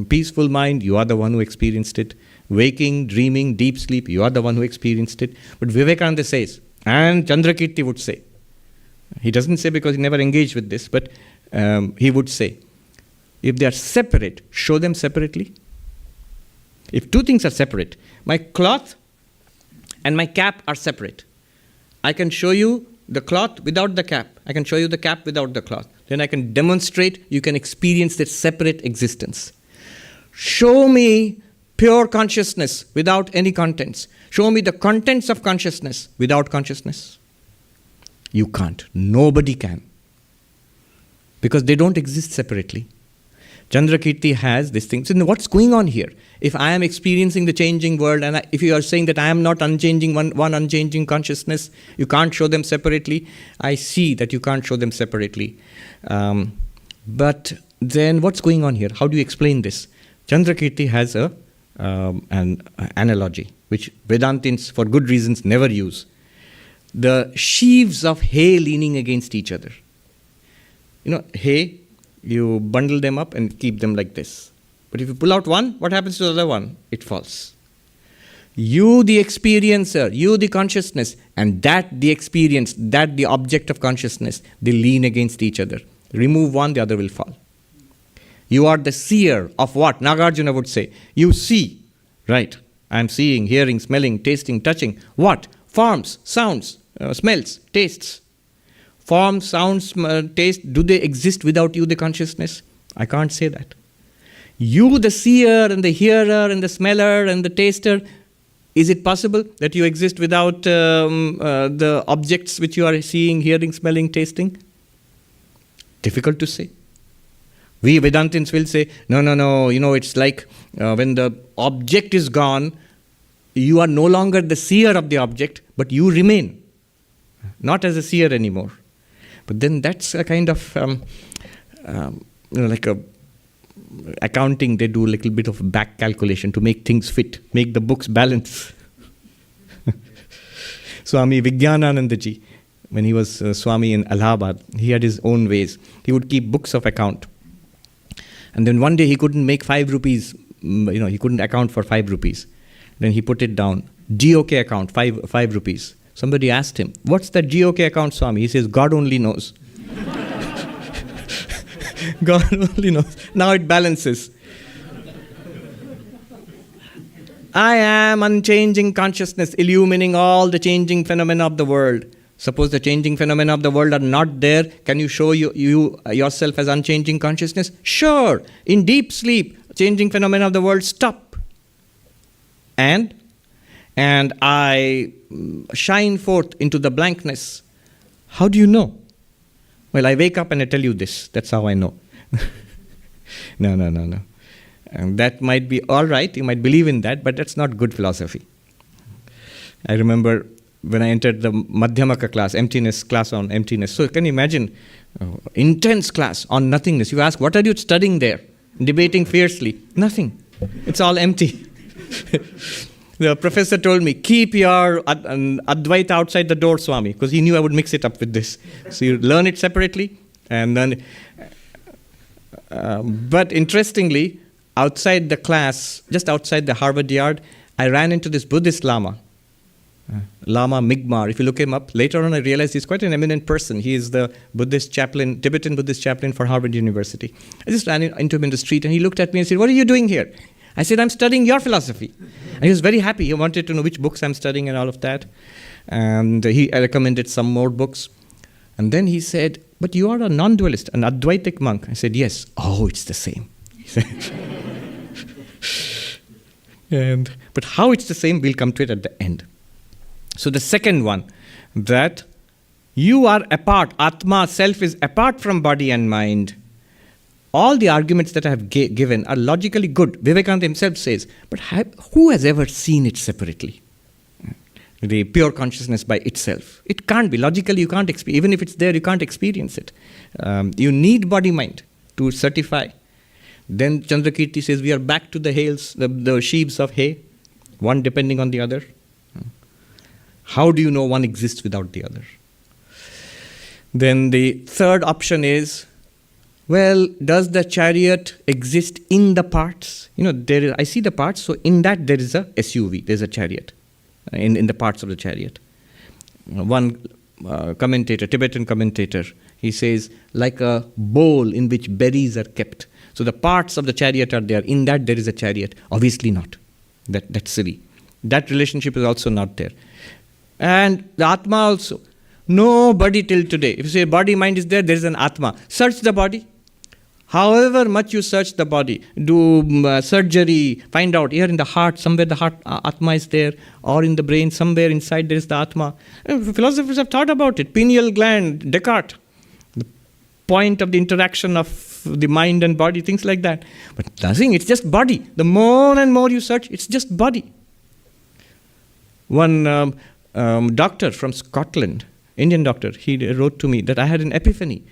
Peaceful mind, you are the one who experienced it. Waking, dreaming, deep sleep, you are the one who experienced it. But Vivekananda says, and Chandrakirti would say, He doesn't say because he never engaged with this, but he would say, if they are separate, show them separately. If two things are separate, my cloth and my cap are separate. I can show you the cloth without the cap. I can show you the cap without the cloth. Then I can demonstrate, you can experience their separate existence. Show me pure consciousness without any contents. Show me the contents of consciousness without consciousness. You can't. Nobody can. Because they don't exist separately. Chandrakirti has this thing. So what's going on here? If I am experiencing the changing world, and if you are saying that I am not unchanging, one unchanging consciousness, you can't show them separately, I see that you can't show them separately. But then what's going on here? How do you explain this? Chandrakirti has an analogy, which Vedantins, for good reasons, never use. The sheaves of hay leaning against each other. Hay, you bundle them up and keep them like this. But if you pull out one, what happens to the other one? It falls. You, the experiencer, you, the consciousness, and that, the experience, that, the object of consciousness, they lean against each other. Remove one, the other will fall. You are the seer of what? Nagarjuna would say. You see, right? I am seeing, hearing, smelling, tasting, touching. What? Forms, sounds, smells, tastes. Forms, sounds, taste, do they exist without you, the consciousness? I can't say that. You, the seer and the hearer and the smeller and the taster, is it possible that you exist without the objects which you are seeing, hearing, smelling, tasting? Difficult to say. We Vedantins will say, no, it's like when the object is gone, you are no longer the seer of the object, but you remain, not as a seer anymore. But then that's a kind of, like a accounting, they do a little bit of back calculation to make things fit, make the books balance. Swami Vijnananandaji, when he was Swami in Allahabad, he had his own ways. He would keep books of account. And then one day he couldn't make 5 rupees, he couldn't account for 5 rupees. Then he put it down, GOK account, 5 rupees. Somebody asked him, what's the GOK account, Swami? He says, God only knows. God only knows. Now it balances. I am unchanging consciousness, illumining all the changing phenomena of the world. Suppose the changing phenomena of the world are not there, can you show you yourself as unchanging consciousness? Sure. In deep sleep, changing phenomena of the world stop. And I shine forth into the blankness. How do you know? Well, I wake up and I tell you this. That's how I know. No. And that might be all right. You might believe in that, but that's not good philosophy. I remember when I entered the Madhyamaka class, emptiness class on emptiness. So can you imagine, intense class on nothingness. You ask, what are you studying there? Debating fiercely. Nothing. It's all empty. The professor told me, keep your Advaita outside the door, Swami, because he knew I would mix it up with this. So you learn it separately, and then... but interestingly, outside the class, just outside the Harvard yard, I ran into this Buddhist Lama, Lama Migmar. If you look him up, later on I realized he's quite an eminent person. He is the Buddhist chaplain, Tibetan Buddhist chaplain for Harvard University. I just ran into him in the street, and he looked at me and said, what are you doing here? I said, I'm studying your philosophy. And he was very happy. He wanted to know which books I'm studying and all of that. And he recommended some more books. And then he said, but you are a non-dualist, an Advaitic monk. I said, yes. Oh, it's the same. He said. But how it's the same, we'll come to it at the end. So the second one, that you are apart, Atma, self is apart from body and mind. All the arguments that I have given are logically good. Vivekananda himself says, but who has ever seen it separately? The pure consciousness by itself. It can't be. Logically, you can't experience. Even if it's there, you can't experience it. You need body-mind to certify. Then Chandrakirti says, we are back to the hails, the sheaves of hay, one depending on the other. How do you know one exists without the other? Then the third option is, well, does the chariot exist in the parts? I see the parts, so in that there is a SUV, there's a chariot, in the parts of the chariot. One commentator, Tibetan commentator. He says, like a bowl in which berries are kept. So the parts of the chariot are there. In that there is a chariot. Obviously not. That's silly. That relationship is also not there. And the Atma also. Nobody till today. If you say body, mind is there is an Atma. Search the body. However much you search the body, do surgery, find out here in the heart, somewhere the heart Atma is there, or in the brain, somewhere inside there is the Atma. Philosophers have thought about it. Pineal gland, Descartes, the point of the interaction of the mind and body, things like that. But nothing, it's just body. The more and more you search, it's just body. One doctor from Scotland, Indian doctor, he wrote to me that I had an epiphany.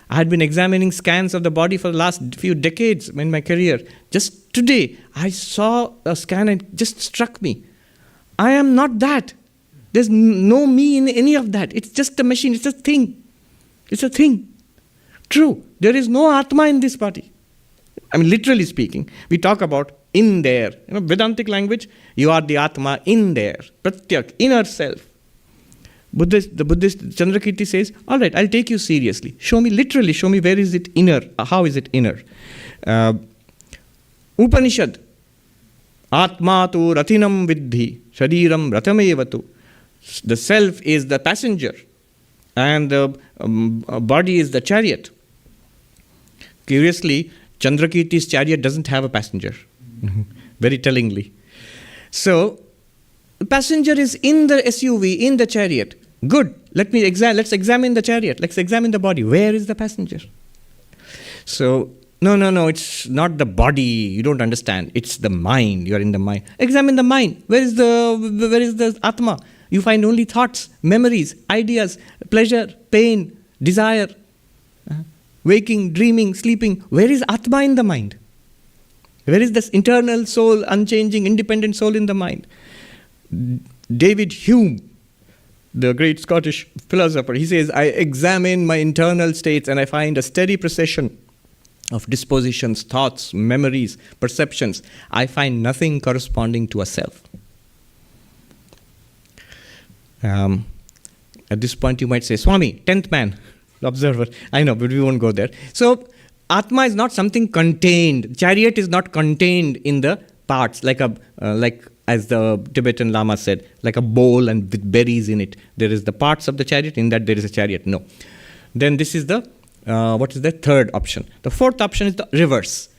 I had been examining scans of the body for the last few decades in my career. Just today, I saw a scan and it just struck me. I am not that. There's no me in any of that. It's just a machine. It's a thing. It's a thing. True. There is no Atma in this body. I mean, literally speaking, we talk about in there. Vedantic language, you are the Atma in there. Pratyak, inner self. The Buddhist Chandrakirti says, all right, I'll take you seriously. Show me where is it inner? How is it inner? Upanishad, Atma tu rathinam vidhi, shariram ratamevatu. The self is the passenger and the body is the chariot. Curiously, Chandrakirti's chariot doesn't have a passenger. Very tellingly. So, the passenger is in the SUV, in the chariot. Good. Let's examine the chariot. Let's examine the body. Where is the passenger? So, no, it's not the body. You don't understand. It's the mind. You are in the mind. Examine the mind. Where is the Atma? You find only thoughts, memories, ideas, pleasure, pain, desire, waking, dreaming, sleeping. Where is Atma in the mind? Where is this internal soul, unchanging, independent soul in the mind? David Hume, the great Scottish philosopher, he says, I examine my internal states and I find a steady procession of dispositions, thoughts, memories, perceptions. I find nothing corresponding to a self. At this point you might say, Swami, 10th man, observer. I know, but we won't go there. So, Atma is not something contained. Chariot is not contained in the parts, like as the Tibetan Lama said, like a bowl and with berries in it. There is the parts of the chariot, in that there is a chariot. No. Then this is the, what is the third option? The fourth option is the reverse.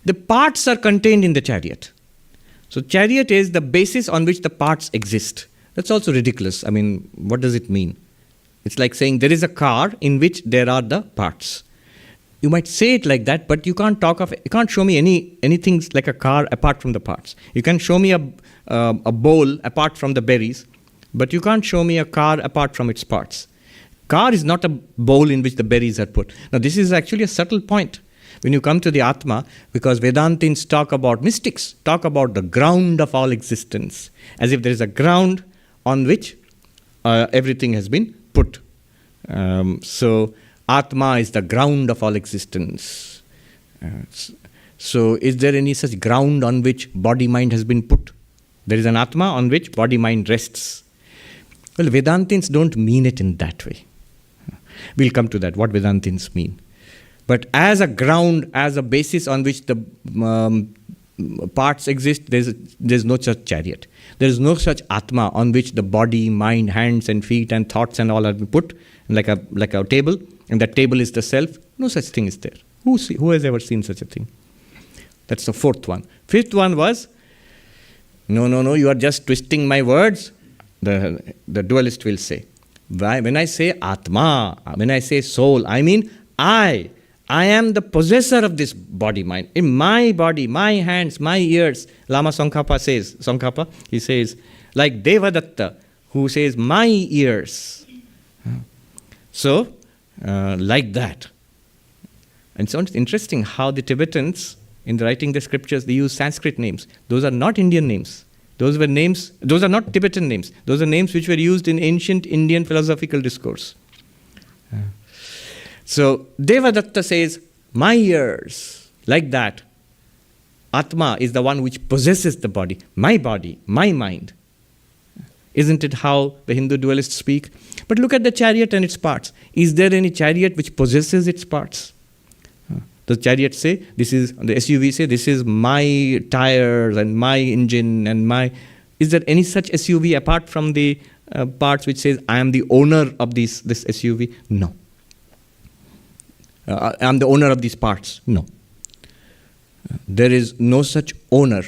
The parts are contained in the chariot. So chariot is the basis on which the parts exist. That's also ridiculous. I mean, what does it mean? It's like saying there is a car in which there are the parts. You might say it like that, but you can't show me anything like a car apart from the parts. You can show me a bowl apart from the berries, but you can't show me a car apart from its parts. Car is not a bowl in which the berries are put. Now, this is actually a subtle point when you come to the Atma, because Vedantins mystics talk about the ground of all existence, as if there is a ground on which everything has been put. So, Atma is the ground of all existence. So, is there any such ground on which body-mind has been put? There is an Atma on which body-mind rests. Well, Vedantins don't mean it in that way. We'll come to that, what Vedantins mean. But as a ground, as a basis on which the parts exist, there's no such chariot. There is no such Atma on which the body, mind, hands and feet and thoughts and all are put, like a table. And that table is the self. No such thing is there. Who has ever seen such a thing? That's the fourth one. Fifth one was, no, you are just twisting my words. The dualist will say, when I say Atma, when I say soul, I mean I am the possessor of this body-mind. In my body, my hands, my ears. Lama Tsongkhapa he says, like Devadatta, who says, my ears. So, like that. And so it's interesting how the Tibetans, in writing the scriptures, they use Sanskrit names. Those are not Indian names. Those are not Tibetan names. Those are names which were used in ancient Indian philosophical discourse. So, Devadatta says, my ears, like that. Atma is the one which possesses the body, my mind. Isn't it how the Hindu dualists speak? But look at the chariot and its parts. Is there any chariot which possesses its parts? The chariot say, the SUV say, this is my tires and my engine and my... Is there any such SUV apart from the parts which says, I am the owner of this SUV? No. I am the owner of these parts? No. There is no such owner.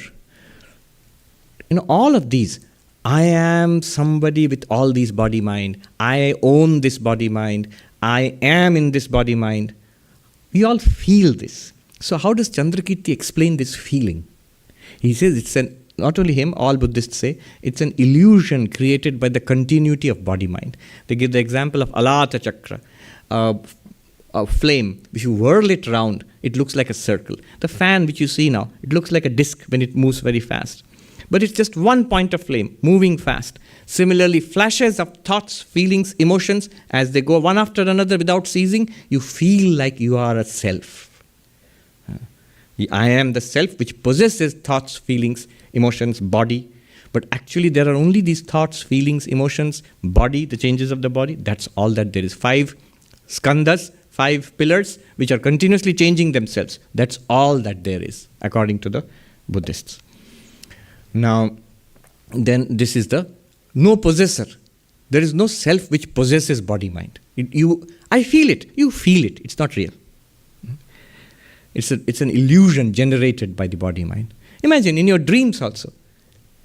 All of these, I am somebody with all these body-mind. I own this body-mind. I am in this body-mind. We all feel this. So how does Chandrakirti explain this feeling? He says not only him, all Buddhists say, it's an illusion created by the continuity of body-mind. They give the example of Alata Chakra, a flame. If you whirl it round, it looks like a circle. The fan which you see now, it looks like a disc when it moves very fast. But it's just one point of flame, moving fast. Similarly, flashes of thoughts, feelings, emotions, as they go one after another without ceasing, you feel like you are a self. I am the self which possesses thoughts, feelings, emotions, body. But actually there are only these thoughts, feelings, emotions, body, the changes of the body. That's all that there is. 5 skandhas, 5 pillars, which are continuously changing themselves. That's all that there is, according to the Buddhists. Now, then this is the no possessor. There is no self which possesses body-mind. I feel it. You feel it. It's not real. It's an illusion generated by the body-mind. Imagine in your dreams also.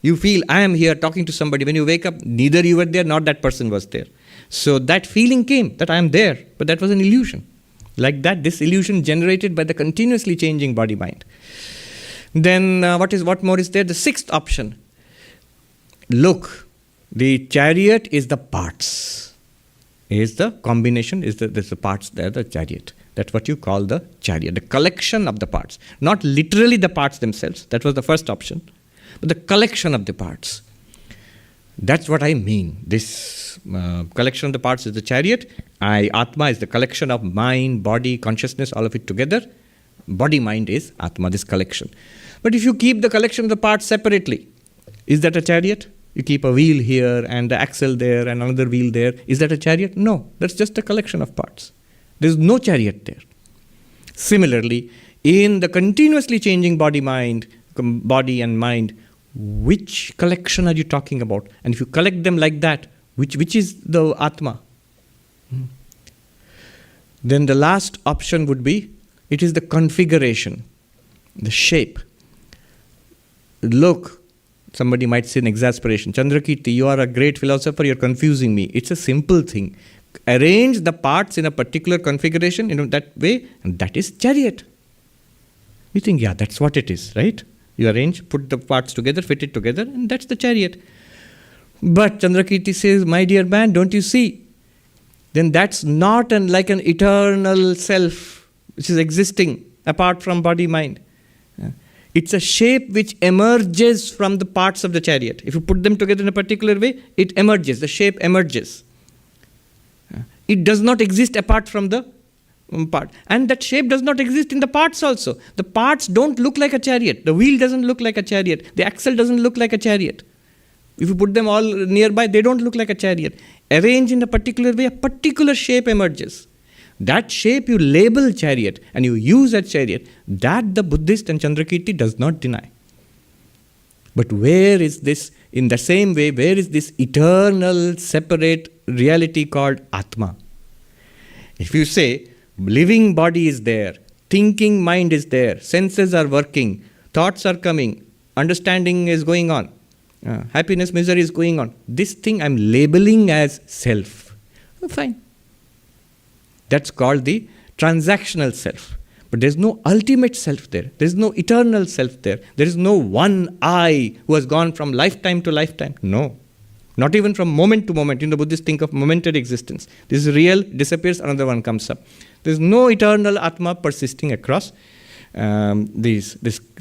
You feel, I am here talking to somebody. When you wake up, neither you were there, nor that person was there. So that feeling came, that I am there, but that was an illusion. Like that, this illusion generated by the continuously changing body-mind. Then what more is there? The 6th option. Look, the chariot is the parts. Is the combination, there's the parts there, the chariot. That's what you call the chariot, the collection of the parts. Not literally the parts themselves. That was the first option. But the collection of the parts. That's what I mean. This collection of the parts is the chariot. Atma is the collection of mind, body, consciousness, all of it together. Body-mind is Atma, this collection. But if you keep the collection of the parts separately, is that a chariot? You keep a wheel here and the axle there and another wheel there. Is that a chariot? No, that's just a collection of parts. There's no chariot there. Similarly, in the continuously changing body and mind, which collection are you talking about? And if you collect them like that, which is the Atma? Then the last option would be, it is the configuration, the shape. Look, somebody might say in exasperation, Chandrakirti, you are a great philosopher, you're confusing me. It's a simple thing. Arrange the parts in a particular configuration, that way, and that is chariot. You think, yeah, that's what it is, right? You arrange, put the parts together, fit it together, and that's the chariot. But Chandrakirti says, my dear man, don't you see? Then that's not like an eternal self which is existing apart from body-mind. It's a shape which emerges from the parts of the chariot. If you put them together in a particular way, it emerges, the shape emerges. It does not exist apart from the part. And that shape does not exist in the parts also. The parts don't look like a chariot. The wheel doesn't look like a chariot. The axle doesn't look like a chariot. If you put them all nearby, they don't look like a chariot. Arranged in a particular way, a particular shape emerges. That shape you label chariot and you use that chariot. That the Buddhist and Chandrakirti does not deny. But where is this, in the same way, where is this eternal separate reality called Atma? If you say, living body is there, thinking mind is there, senses are working, thoughts are coming, understanding is going on, happiness, misery is going on. This thing I'm labeling as self. Fine. That's called the transactional self. But there's no ultimate self there. There's no eternal self there. There is no one I who has gone from lifetime to lifetime. No. Not even from moment to moment. The Buddhists think of momentary existence. This is real, disappears, another one comes up. There's no eternal Atma persisting across these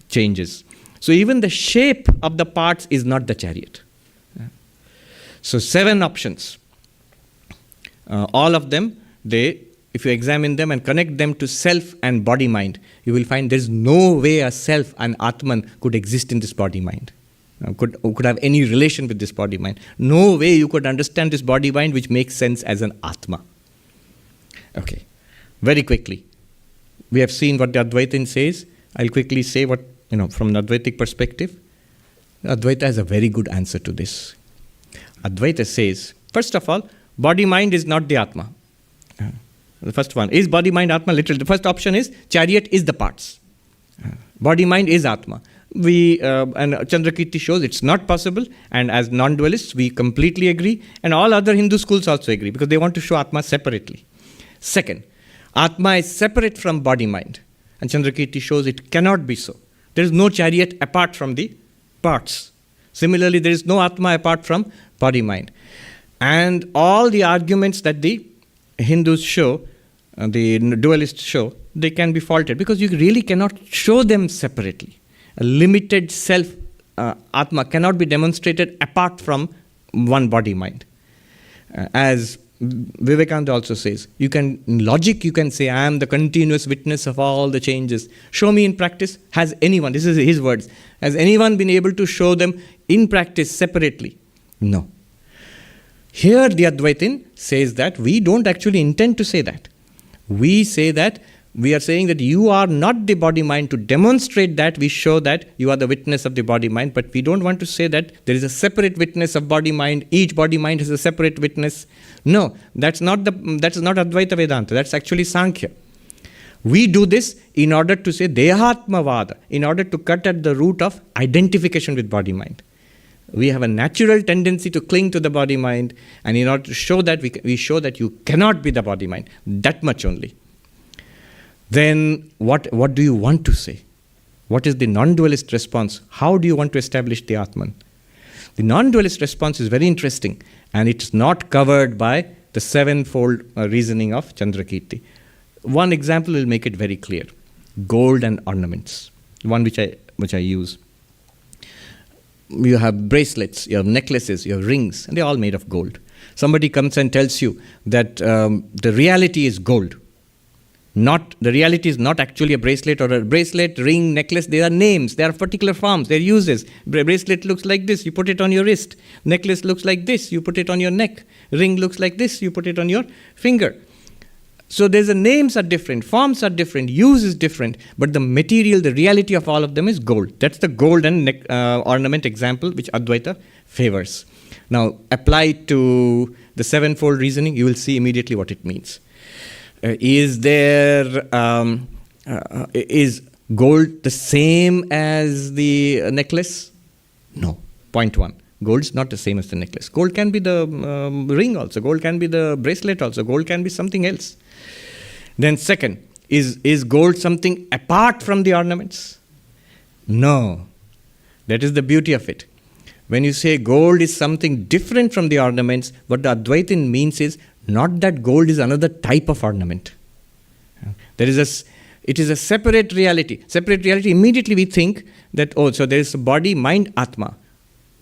changes. So even the shape of the parts is not the chariot. So 7 options. All of them, if you examine them and connect them to self and body-mind, you will find there's no way a self, an Atman, could exist in this body-mind. could have any relation with this body-mind. No way you could understand this body-mind which makes sense as an Atma. Okay, very quickly. We have seen what the Advaitin says. I'll quickly say what, from an Advaitic perspective. Advaita has a very good answer to this. Advaita says, first of all, body-mind is not the Atma. The first one, is body-mind Atma? Literally, the first option is, chariot is the parts. Body-mind is Atma. And Chandrakirti shows it's not possible, and as non-dualists, we completely agree, and all other Hindu schools also agree, because they want to show Atma separately. Second, Atma is separate from body-mind, and Chandrakirti shows it cannot be so. There is no chariot apart from the parts. Similarly, there is no Atma apart from body-mind. And all the arguments that the Hindus show, the dualists show, they can be faulted, because you really cannot show them separately. A limited self, Atma, cannot be demonstrated apart from one body-mind. As Vivekananda also says, in logic you can say, I am the continuous witness of all the changes. Show me in practice. Has anyone, this is his words, has anyone been able to show them in practice separately? No. Here the Advaitin says that we don't actually intend to say that. We say that, we are saying that you are not the body-mind. To demonstrate that, we show that you are the witness of the body-mind, but we don't want to say that there is a separate witness of body-mind, each body-mind has a separate witness. No, that's not Advaita Vedanta, that's actually Sankhya. We do this in order to say Dehatmavada, in order to cut at the root of identification with body-mind. We have a natural tendency to cling to the body-mind, and in order to show that, we show that you cannot be the body-mind, that much only. Then what do you want to say? What is the non-dualist response? How do you want to establish the Atman? The non-dualist response is very interesting, and it's not covered by the sevenfold reasoning of Chandrakirti. One example will make it very clear. Gold and ornaments, one which I use. You have bracelets, you have necklaces, you have rings, and they're all made of gold. Somebody comes and tells you that the reality is gold. The reality is not actually a bracelet or a bracelet, ring, necklace. They are names. They are particular forms. They are uses. Bracelet looks like this. You put it on your wrist. Necklace looks like this. You put it on your neck. Ring looks like this. You put it on your finger. So the names are different. Forms are different. Use is different. But the material, the reality of all of them is gold. That's the gold and ornament example which Advaita favors. Now, applied to the sevenfold reasoning, you will see immediately what it means. Is gold the same as the necklace? No. Point one. Gold is not the same as the necklace. Gold can be the ring also. Gold can be the bracelet also. Gold can be something else. Then second, is gold something apart from the ornaments? No. That is the beauty of it. When you say gold is something different from the ornaments, what the Advaitin means is not that gold is another type of ornament. It is a separate reality. Separate reality, immediately we think that, so there is a body, mind, Atma.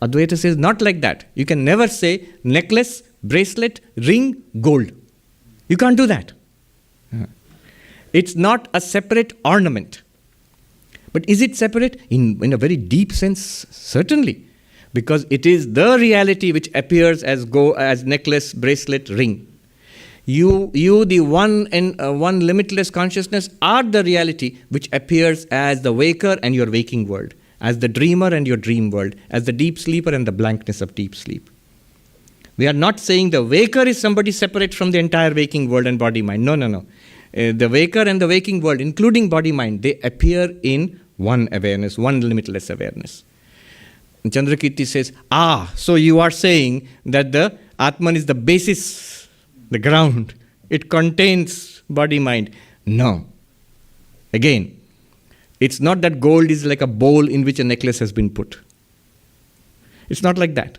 Advaita says not like that. You can never say necklace, bracelet, ring, gold. You can't do that. It's not a separate ornament. But is it separate? In a very deep sense, certainly. Because it is the reality which appears as necklace, bracelet, ring. You, the one limitless consciousness, are the reality which appears as the waker and your waking world, as the dreamer and your dream world, as the deep sleeper and the blankness of deep sleep. We are not saying the waker is somebody separate from the entire waking world and body-mind. No. The waker and the waking world, including body-mind, they appear in one awareness, one limitless awareness. And Chandrakirti says, so you are saying that the Atman is the basis, the ground. It contains body-mind. No. Again, it's not that gold is like a bowl in which a necklace has been put. It's not like that.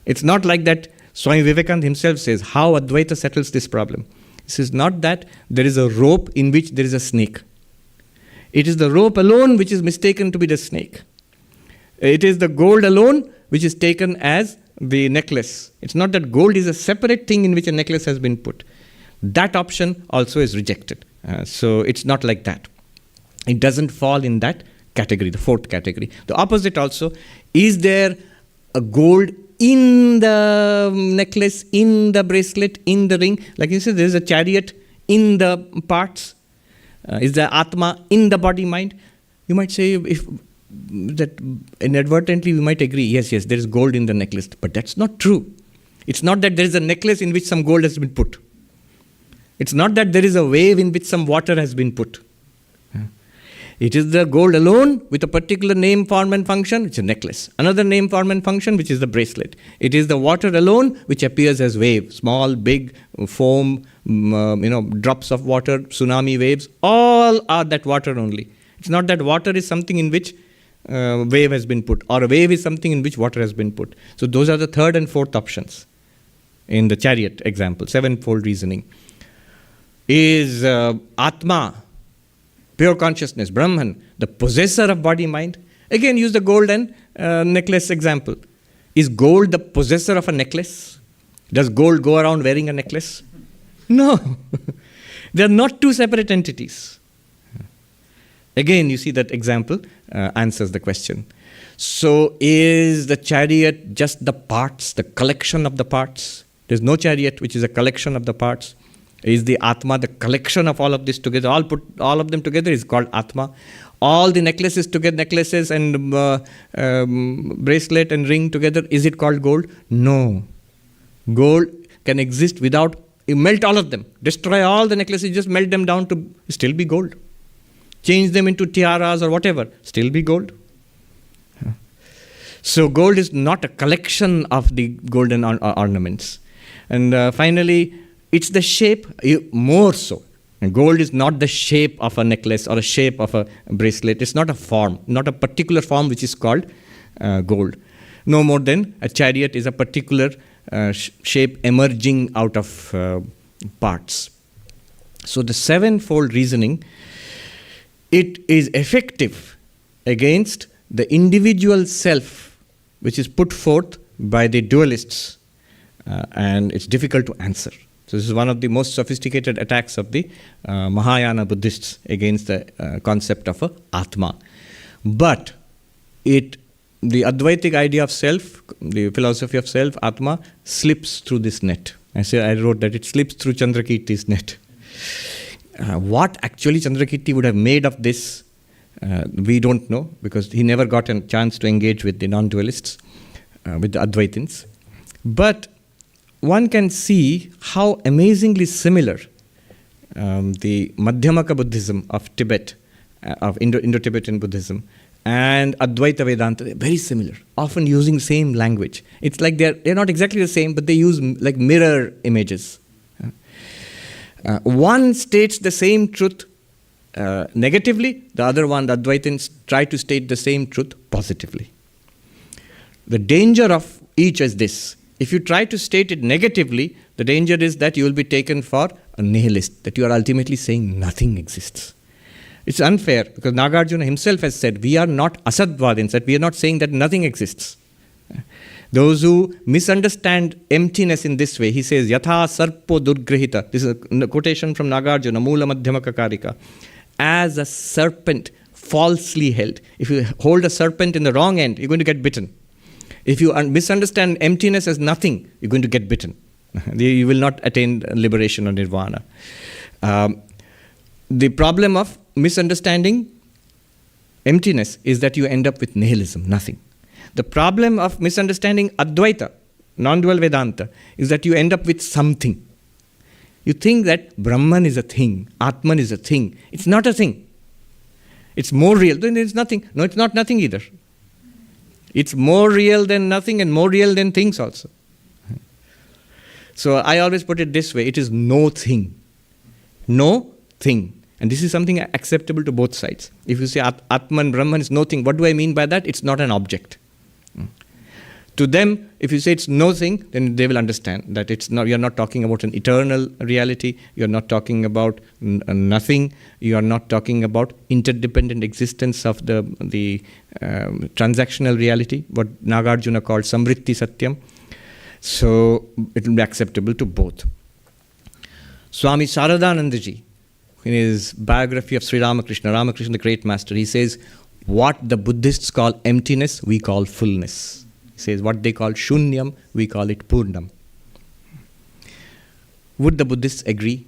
It's not like that. Swami Vivekananda himself says how Advaita settles this problem. He says not that there is a rope in which there is a snake. It is the rope alone which is mistaken to be the snake. It is the gold alone which is taken as the necklace. It's not that gold is a separate thing in which a necklace has been put. That option also is rejected. So it's not like that. It doesn't fall in that category, the fourth category. The opposite also Is there a gold in the necklace, in the bracelet, in the ring? Like you said, there is a chariot in the parts. Is there Atma in the body mind? You might say, if that inadvertently we might agree, yes, there is gold in the necklace. But that's not true. It's not that there is a necklace in which some gold has been put. It's not that there is a wave in which some water has been put. It is the gold alone with a particular name, form and function, which is a necklace. Another name, form and function, which is the bracelet. It is the water alone which appears as wave. Small, big, foam, drops of water, tsunami waves, all are that water only. It's not that water is something in which wave has been put, or a wave is something in which water has been put. So those are the third and fourth options in the chariot example, sevenfold reasoning. Is Atma, pure consciousness, Brahman, the possessor of body-mind? Again, use the gold and necklace example. Is gold the possessor of a necklace? Does gold go around wearing a necklace? No. They are not two separate entities. Again, you see that example answers the question. So, is the chariot just the parts, the collection of the parts? There's no chariot which is a collection of the parts. Is the Atma the collection of all of this together? Put all of them together is called Atma. All the necklaces together, necklaces and bracelet and ring together, is it called gold? No. Gold can exist without, you melt all of them. Destroy all the necklaces, just melt them down to still be gold. Change them into tiaras or whatever, still be gold. So gold is not a collection of the golden ornaments. And finally, it's the shape, more so. And gold is not the shape of a necklace or a shape of a bracelet. It's not a form, not a particular form which is called gold. No more than a chariot is a particular shape emerging out of parts. So the sevenfold reasoning, it is effective against the individual self which is put forth by the dualists, and it's difficult to answer. So this is one of the most sophisticated attacks of the Mahayana Buddhists against the concept of a Atma. But the Advaitic idea of self, the philosophy of self, Atma, slips through this net. I wrote that it slips through Chandrakirti's net. What actually Chandrakirti would have made of this, we don't know, because he never got a chance to engage with the non-dualists, with the Advaitins. But one can see how amazingly similar the Madhyamaka Buddhism of Tibet, of Indo-Tibetan Buddhism, and Advaita Vedanta, they're very similar, often using same language. It's like they're not exactly the same, but they use like mirror images. One states the same truth negatively, the other one, the Advaitins, try to state the same truth positively. The danger of each is this. If you try to state it negatively, the danger is that you will be taken for a nihilist, that you are ultimately saying nothing exists. It's unfair, because Nagarjuna himself has said, we are not asadvadins, that we are not saying that nothing exists. Those who misunderstand emptiness in this way, he says, Yatha sarpo durgrihita. This is a quotation from Nagarjuna, Mula Madhyamaka Karika. As a serpent falsely held. If you hold a serpent in the wrong end, you're going to get bitten. If you misunderstand emptiness as nothing, you're going to get bitten. You will not attain liberation or nirvana. The problem of misunderstanding emptiness is that you end up with nihilism, nothing. The problem of misunderstanding Advaita, non-dual Vedanta, is that you end up with something. You think that Brahman is a thing, Atman is a thing. It's not a thing. It's more real. Then it's nothing. No, it's not nothing either. It's more real than nothing and more real than things also. So I always put it this way, it is no thing. No thing. And this is something acceptable to both sides. If you say Atman, Brahman is no thing, what do I mean by that? It's not an object. To them, if you say it's no thing, then they will understand that it's not. You're not talking about an eternal reality. You're not talking about nothing. You are not talking about interdependent existence of the transactional reality, what Nagarjuna called Samritti Satyam. So it will be acceptable to both. Swami Sarvapriyananda ji, in his biography of Sri Ramakrishna, the great master, he says, What the Buddhists call emptiness, we call fullness. He says what they call shunyam, we call it purnam. Would the Buddhists agree?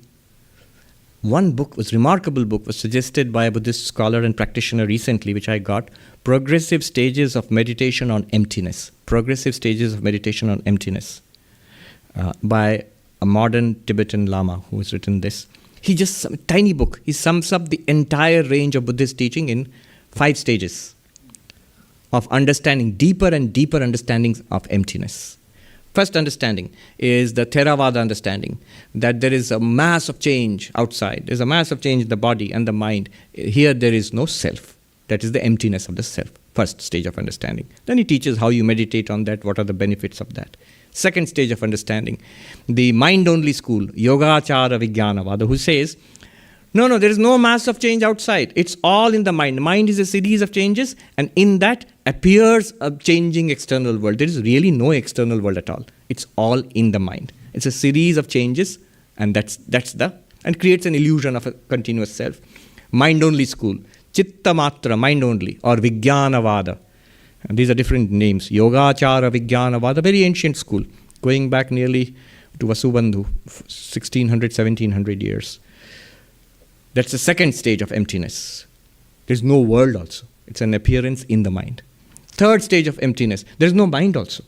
One book, remarkable book, was suggested by a Buddhist scholar and practitioner recently, which I got, Progressive Stages of Meditation on Emptiness. Progressive Stages of Meditation on Emptiness, by a modern Tibetan Lama who has written this. He just, a tiny book, he sums up the entire range of Buddhist teaching in 5 stages of understanding, deeper and deeper understandings of emptiness. First understanding is the Theravada understanding, that there is a mass of change outside. There's a mass of change in the body and the mind. Here there is no self. That is the emptiness of the self. First stage of understanding. Then he teaches how you meditate on that, what are the benefits of that. Second stage of understanding, the mind-only school, Yogachara Vijnanavada, who says, no, there is no mass of change outside. It's all in the mind. The mind is a series of changes, and in that appears a changing external world. There is really no external world at all. It's all in the mind. It's a series of changes, and and creates an illusion of a continuous self. Mind-only school, Chitta Matra, mind-only, or Vijnanavada. And these are different names. Yogachara Vijnanavada, very ancient school, going back nearly to Vasubandhu, 1600, 1700 years. That's the second stage of emptiness. There's no world also. It's an appearance in the mind. Third stage of emptiness, there's no mind also.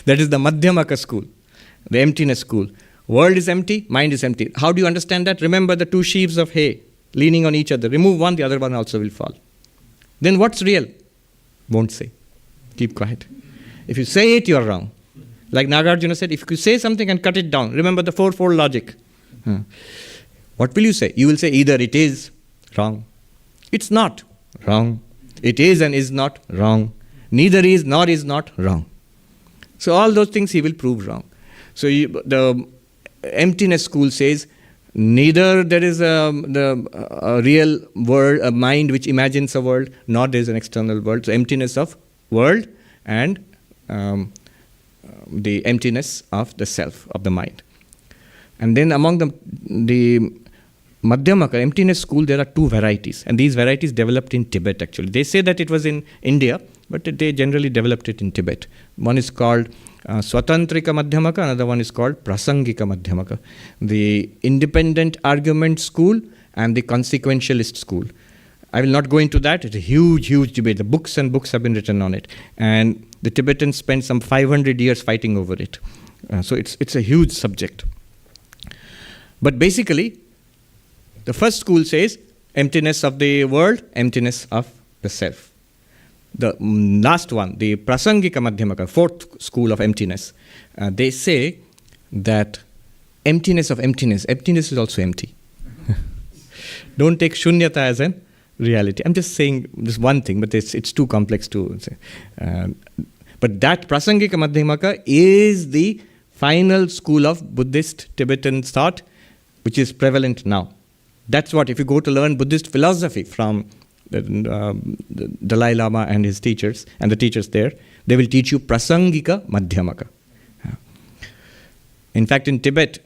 That is the Madhyamaka school, the emptiness school. World is empty, mind is empty. How do you understand that? Remember the 2 sheaves of hay leaning on each other. Remove one, the other one also will fall. Then what's real? Won't say. Keep quiet. If you say it, you're wrong. Like Nagarjuna said, if you say something and cut it down, remember the 4-fold logic. What will you say? You will say either it is wrong, it's not wrong, it is and is not wrong, neither is nor is not wrong. So all those things he will prove wrong. So the emptiness school says neither there is a real world, a mind which imagines a world, nor there is an external world. So emptiness of world and the emptiness of the self, of the mind. And then among the Madhyamaka, emptiness school, there are 2 varieties. And these varieties developed in Tibet actually. They say that it was in India, but they generally developed it in Tibet. One is called Swatantrika Madhyamaka, another one is called Prasangika Madhyamaka. The independent argument school and the consequentialist school. I will not go into that. It's a huge, huge debate. The books and books have been written on it. And the Tibetans spent some 500 years fighting over it. So it's a huge subject. But basically, the first school says emptiness of the world, emptiness of the self. The last one, the Prasangika Madhyamaka, 4th school of emptiness, they say that emptiness is also empty. Don't take shunyata as an reality. I'm just saying this one thing, but it's too complex to say. But that Prasangika Madhyamaka is the final school of Buddhist Tibetan thought, which is prevalent now. That's what, if you go to learn Buddhist philosophy from the Dalai Lama and his teachers, and the teachers there, they will teach you Prasangika Madhyamaka. In fact, in Tibet,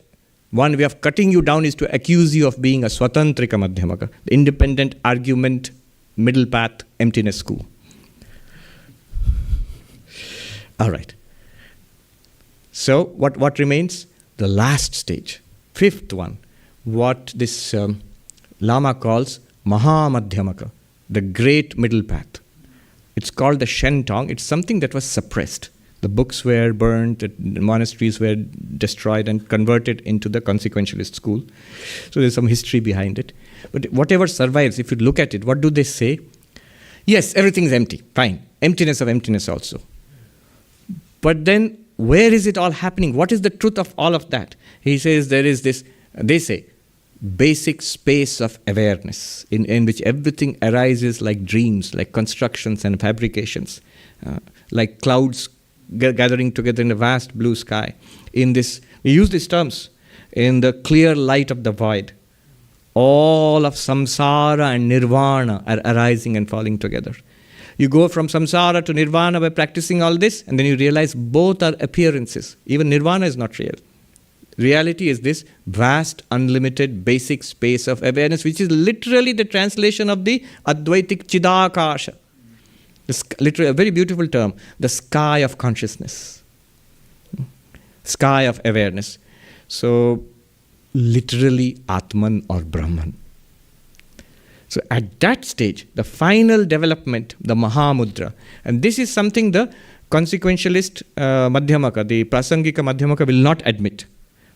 one way of cutting you down is to accuse you of being a Swatantrika Madhyamaka, the independent argument, middle path, emptiness school. All right. So, what remains? The last stage, 5th one, what this Lama calls Mahamadhyamaka, the great middle path. It's called the Shentong. It's something that was suppressed. The books were burned, the monasteries were destroyed and converted into the consequentialist school. So there's some history behind it. But whatever survives, if you look at it, what do they say? Yes, everything's empty, fine. Emptiness of emptiness also. But then, where is it all happening? What is the truth of all of that? He says there is this, they say, basic space of awareness in which everything arises like dreams, like constructions and fabrications, like clouds gathering together in a vast blue sky. In this, we use these terms, in the clear light of the void, all of samsara and nirvana are arising and falling together. You go from samsara to nirvana by practicing all this, and then you realize both are appearances. Even nirvana is not real. Reality is this vast, unlimited, basic space of awareness, which is literally the translation of the Advaitic Chidakasha. Literally, a very beautiful term, the sky of consciousness, sky of awareness. So, literally Atman or Brahman. So, at that stage, the final development, the Mahamudra, and this is something the consequentialist Madhyamaka, the Prasangika Madhyamaka will not admit.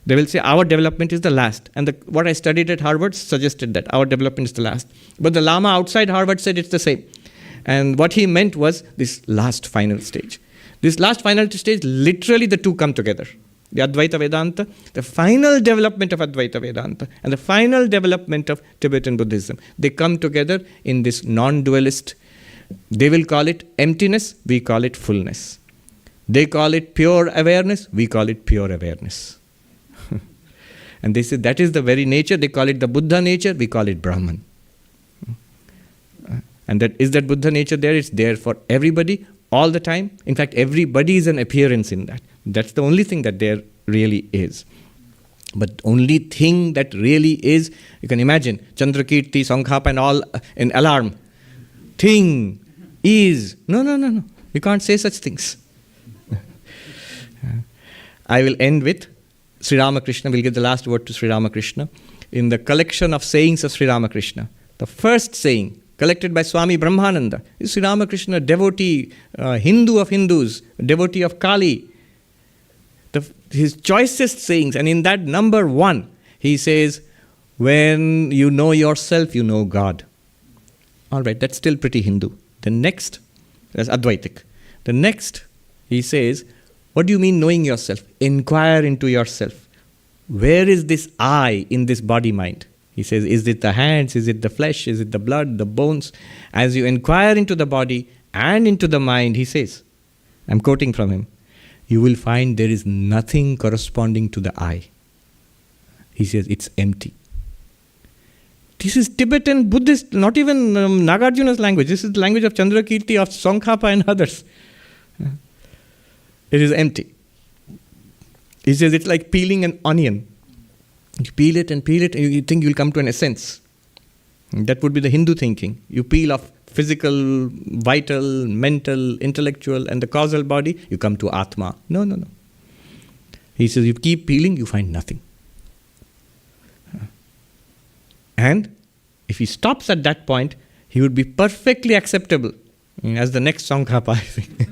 They will say our development is the last. And what I studied at Harvard suggested that our development is the last. But the Lama outside Harvard said it's the same. And what he meant was this last final stage. This last final stage, literally the two come together. The Advaita Vedanta, the final development of Advaita Vedanta, and the final development of Tibetan Buddhism. They come together in this non-dualist. They will call it emptiness, we call it fullness. They call it pure awareness, we call it pure awareness. And they say that is the very nature. They call it the Buddha nature, we call it Brahman. And that Buddha nature there? It's there for everybody, all the time. In fact, everybody is an appearance in that. That's the only thing that there really is. But only thing that really is, you can imagine, Chandrakirti, Sankhapa and all in alarm. Thing is. No. You can't say such things. I will end with Sri Ramakrishna. We'll give the last word to Sri Ramakrishna. In the collection of sayings of Sri Ramakrishna, the first saying collected by Swami Brahmananda is Sri Ramakrishna, devotee, Hindu of Hindus, devotee of Kali. His choicest sayings, and in that number 1, he says, when you know yourself, you know God. All right, that's still pretty Hindu. The next, that's Advaitic. The next, he says, what do you mean knowing yourself? Inquire into yourself. Where is this I in this body-mind? He says, is it the hands? Is it the flesh? Is it the blood, the bones? As you inquire into the body and into the mind, he says, I'm quoting from him, you will find there is nothing corresponding to the I. He says, it's empty. This is Tibetan Buddhist, not even Nagarjuna's language. This is the language of Chandrakirti, of Tsongkhapa and others. It is empty. He says it's like peeling an onion. You peel it, and you think you'll come to an essence. And that would be the Hindu thinking. You peel off physical, vital, mental, intellectual, and the causal body, you come to Atma. No. He says you keep peeling, you find nothing. And if he stops at that point, he would be perfectly acceptable as the next Tsongkhapa, I think.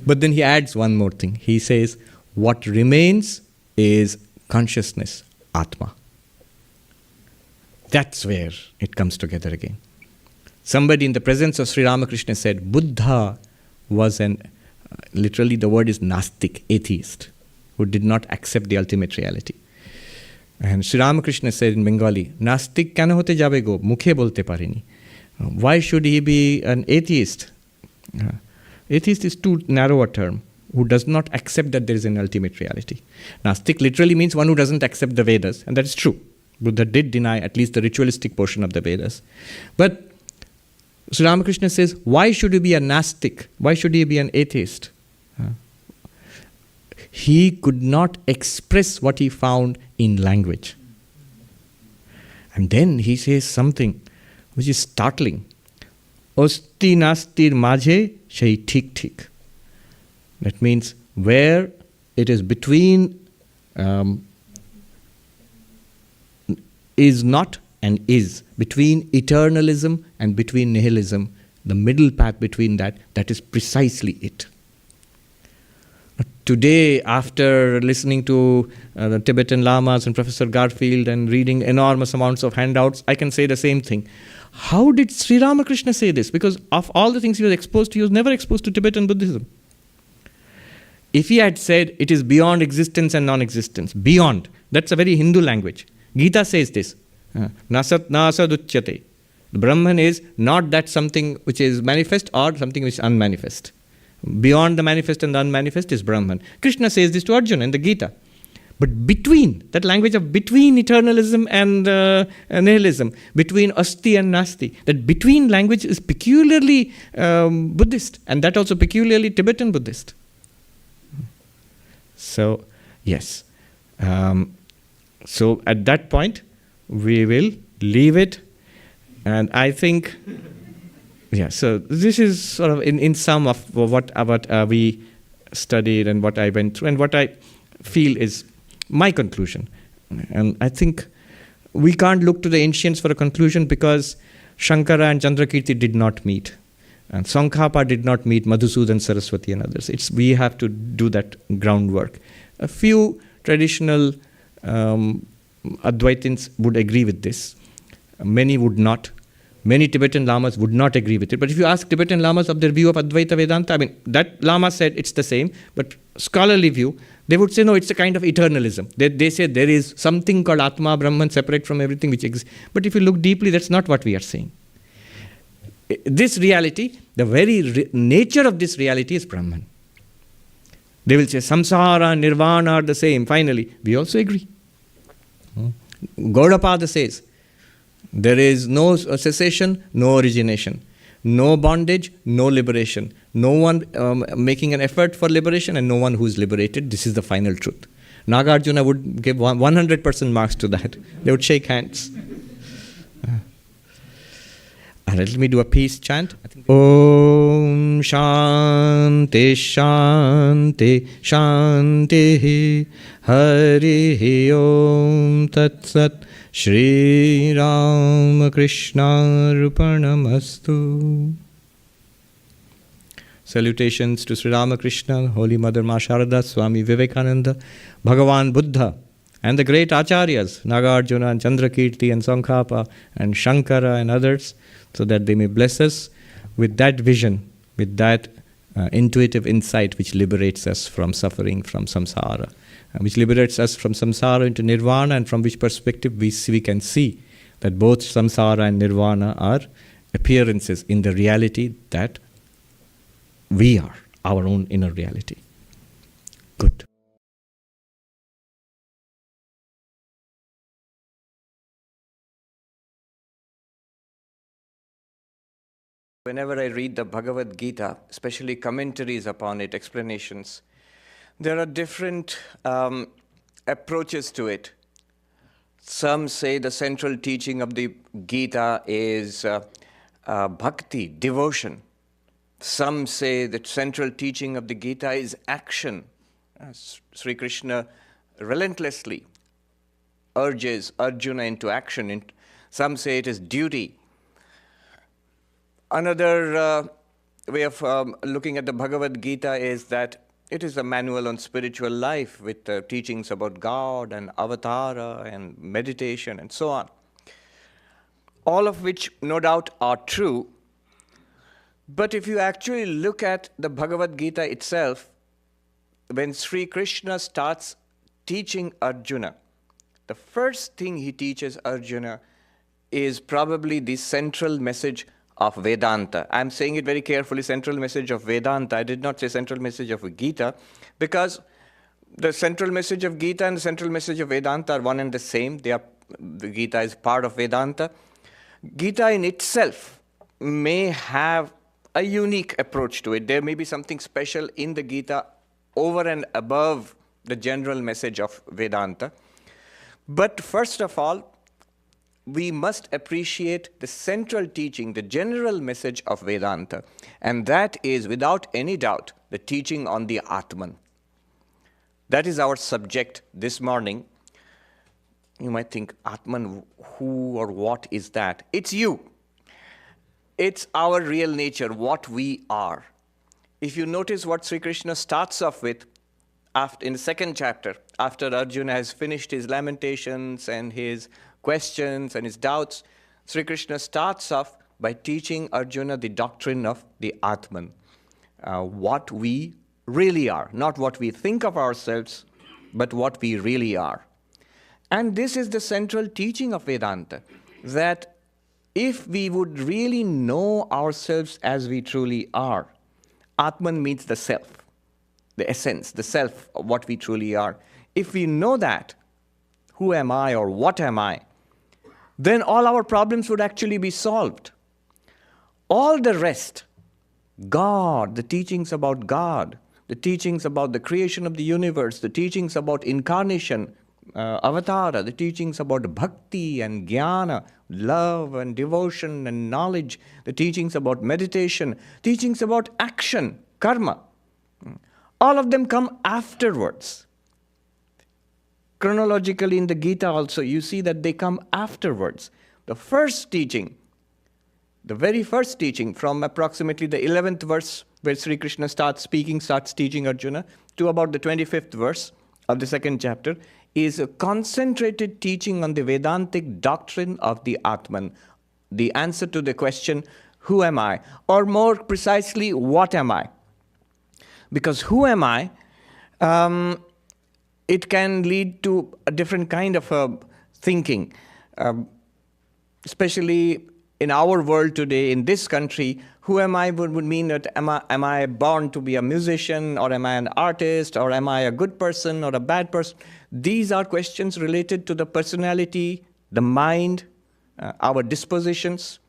But then he adds one more thing. He says, what remains is consciousness, Atma. That's where it comes together again. Somebody in the presence of Sri Ramakrishna said, Buddha was literally the word is Nastik, atheist, who did not accept the ultimate reality. And Sri Ramakrishna said in Bengali, Nastik keno hote jabe go, mukhe bolte parini. Why should he be an atheist? Atheist is too narrow a term, who does not accept that there is an ultimate reality. Nastik literally means one who doesn't accept the Vedas, and that is true. Buddha did deny at least the ritualistic portion of the Vedas. But Sri Ramakrishna says, why should he be a Nastik? Why should he be an atheist? He could not express what he found in language. And then he says something which is startling. Osti nastir majhe shai thik thik. That means where it is between is not and is, between eternalism and between nihilism, the middle path between that is precisely it. Today, after listening to the Tibetan Lamas and Professor Garfield and reading enormous amounts of handouts, I can say the same thing. How did Sri Ramakrishna say this? Because of all the things he was exposed to, he was never exposed to Tibetan Buddhism. If he had said it is beyond existence and non-existence, beyond, that's a very Hindu language. Gita says this, nasat nasaduchyate. The Brahman is not that something which is manifest or something which is unmanifest. Beyond the manifest and the unmanifest is Brahman. Krishna says this to Arjuna in the Gita. But between, that language of between eternalism and nihilism, between asti and nasti, that between language is peculiarly Buddhist, and that also peculiarly Tibetan Buddhist. So, yes. So at that point, we will leave it. And I think, so this is sort of in sum of what we studied and what I went through and what I feel is my conclusion. And I think we can't look to the ancients for a conclusion because Shankara and Chandrakirti did not meet. And Tsongkhapa did not meet Madhusudan Saraswati and others. We have to do that groundwork. A few traditional Advaitins would agree with this. Many would not. Many Tibetan Lamas would not agree with it. But if you ask Tibetan Lamas of their view of Advaita Vedanta, I mean, that Lama said it's the same, but scholarly view, they would say, no, it's a kind of eternalism. They say there is something called Atma, Brahman, separate from everything which exists. But if you look deeply, that's not what we are saying. This reality, the very nature of this reality is Brahman. They will say samsara and nirvana are the same. Finally, we also agree. Gaudapada says, there is no cessation, no origination. No bondage, no liberation. No one making an effort for liberation and no one who is liberated. This is the final truth. Nagarjuna would give 100% marks to that. They would shake hands. Let me do a peace chant. Om Shanti Shanti Shanti Hari Om Tat Sat Shri Ram Krishna Arpanamastu. Salutations to Sri Ramakrishna, Holy Mother Ma Sharada, Swami Vivekananda, Bhagavan Buddha, and the great Acharyas, Nagarjuna and Chandrakirti and Tsongkhapa and Shankara and others, so that they may bless us with that vision, with that intuitive insight which liberates us from suffering, from samsara, which liberates us from samsara into nirvana, and from which perspective we can see that both samsara and nirvana are appearances in the reality that we are, our own inner reality. Good. Whenever I read the Bhagavad Gita, especially commentaries upon it, explanations, there are different approaches to it. Some say the central teaching of the Gita is bhakti, devotion. Some say the central teaching of the Gita is action. Sri Krishna relentlessly urges Arjuna into action. Some say it is duty. Another way of looking at the Bhagavad Gita is that it is a manual on spiritual life with teachings about God and avatara and meditation and so on. All of which no doubt are true. But if you actually look at the Bhagavad Gita itself, when Sri Krishna starts teaching Arjuna, the first thing he teaches Arjuna is probably the central message of Vedanta. I'm saying it very carefully, central message of Vedanta. I did not say central message of Gita, because the central message of Gita and the central message of Vedanta are one and the same. The Gita is part of Vedanta. Gita in itself may have a unique approach to it. There may be something special in the Gita over and above the general message of Vedanta. But first of all, we must appreciate the central teaching, the general message of Vedanta. And that is, without any doubt, the teaching on the Atman. That is our subject this morning. You might think, Atman, who or what is that? It's you. It's our real nature, what we are. If you notice what Sri Krishna starts off with in the second chapter, after Arjuna has finished his lamentations and his questions and his doubts, Sri Krishna starts off by teaching Arjuna the doctrine of the Atman, what we really are, not what we think of ourselves, but what we really are. And this is the central teaching of Vedanta, that if we would really know ourselves as we truly are, Atman means the self, the essence, the self of what we truly are. If we know that, who am I or what am I, then all our problems would actually be solved. All the rest, God, the teachings about God, the teachings about the creation of the universe, the teachings about incarnation, Avatara, the teachings about bhakti and jnana, love and devotion and knowledge, the teachings about meditation, teachings about action, karma. All of them come afterwards. Chronologically in the Gita also, you see that they come afterwards. The first teaching, the very first teaching from approximately the 11th verse where Sri Krishna starts teaching Arjuna, to about the 25th verse of the second chapter, is a concentrated teaching on the Vedantic doctrine of the Atman, the answer to the question, who am I? Or more precisely, what am I? Because who am I? It can lead to a different kind of thinking, especially in our world today, in this country. Who am I would mean that am I born to be a musician, or am I an artist, or am I a good person or a bad person? These are questions related to the personality, the mind, our dispositions.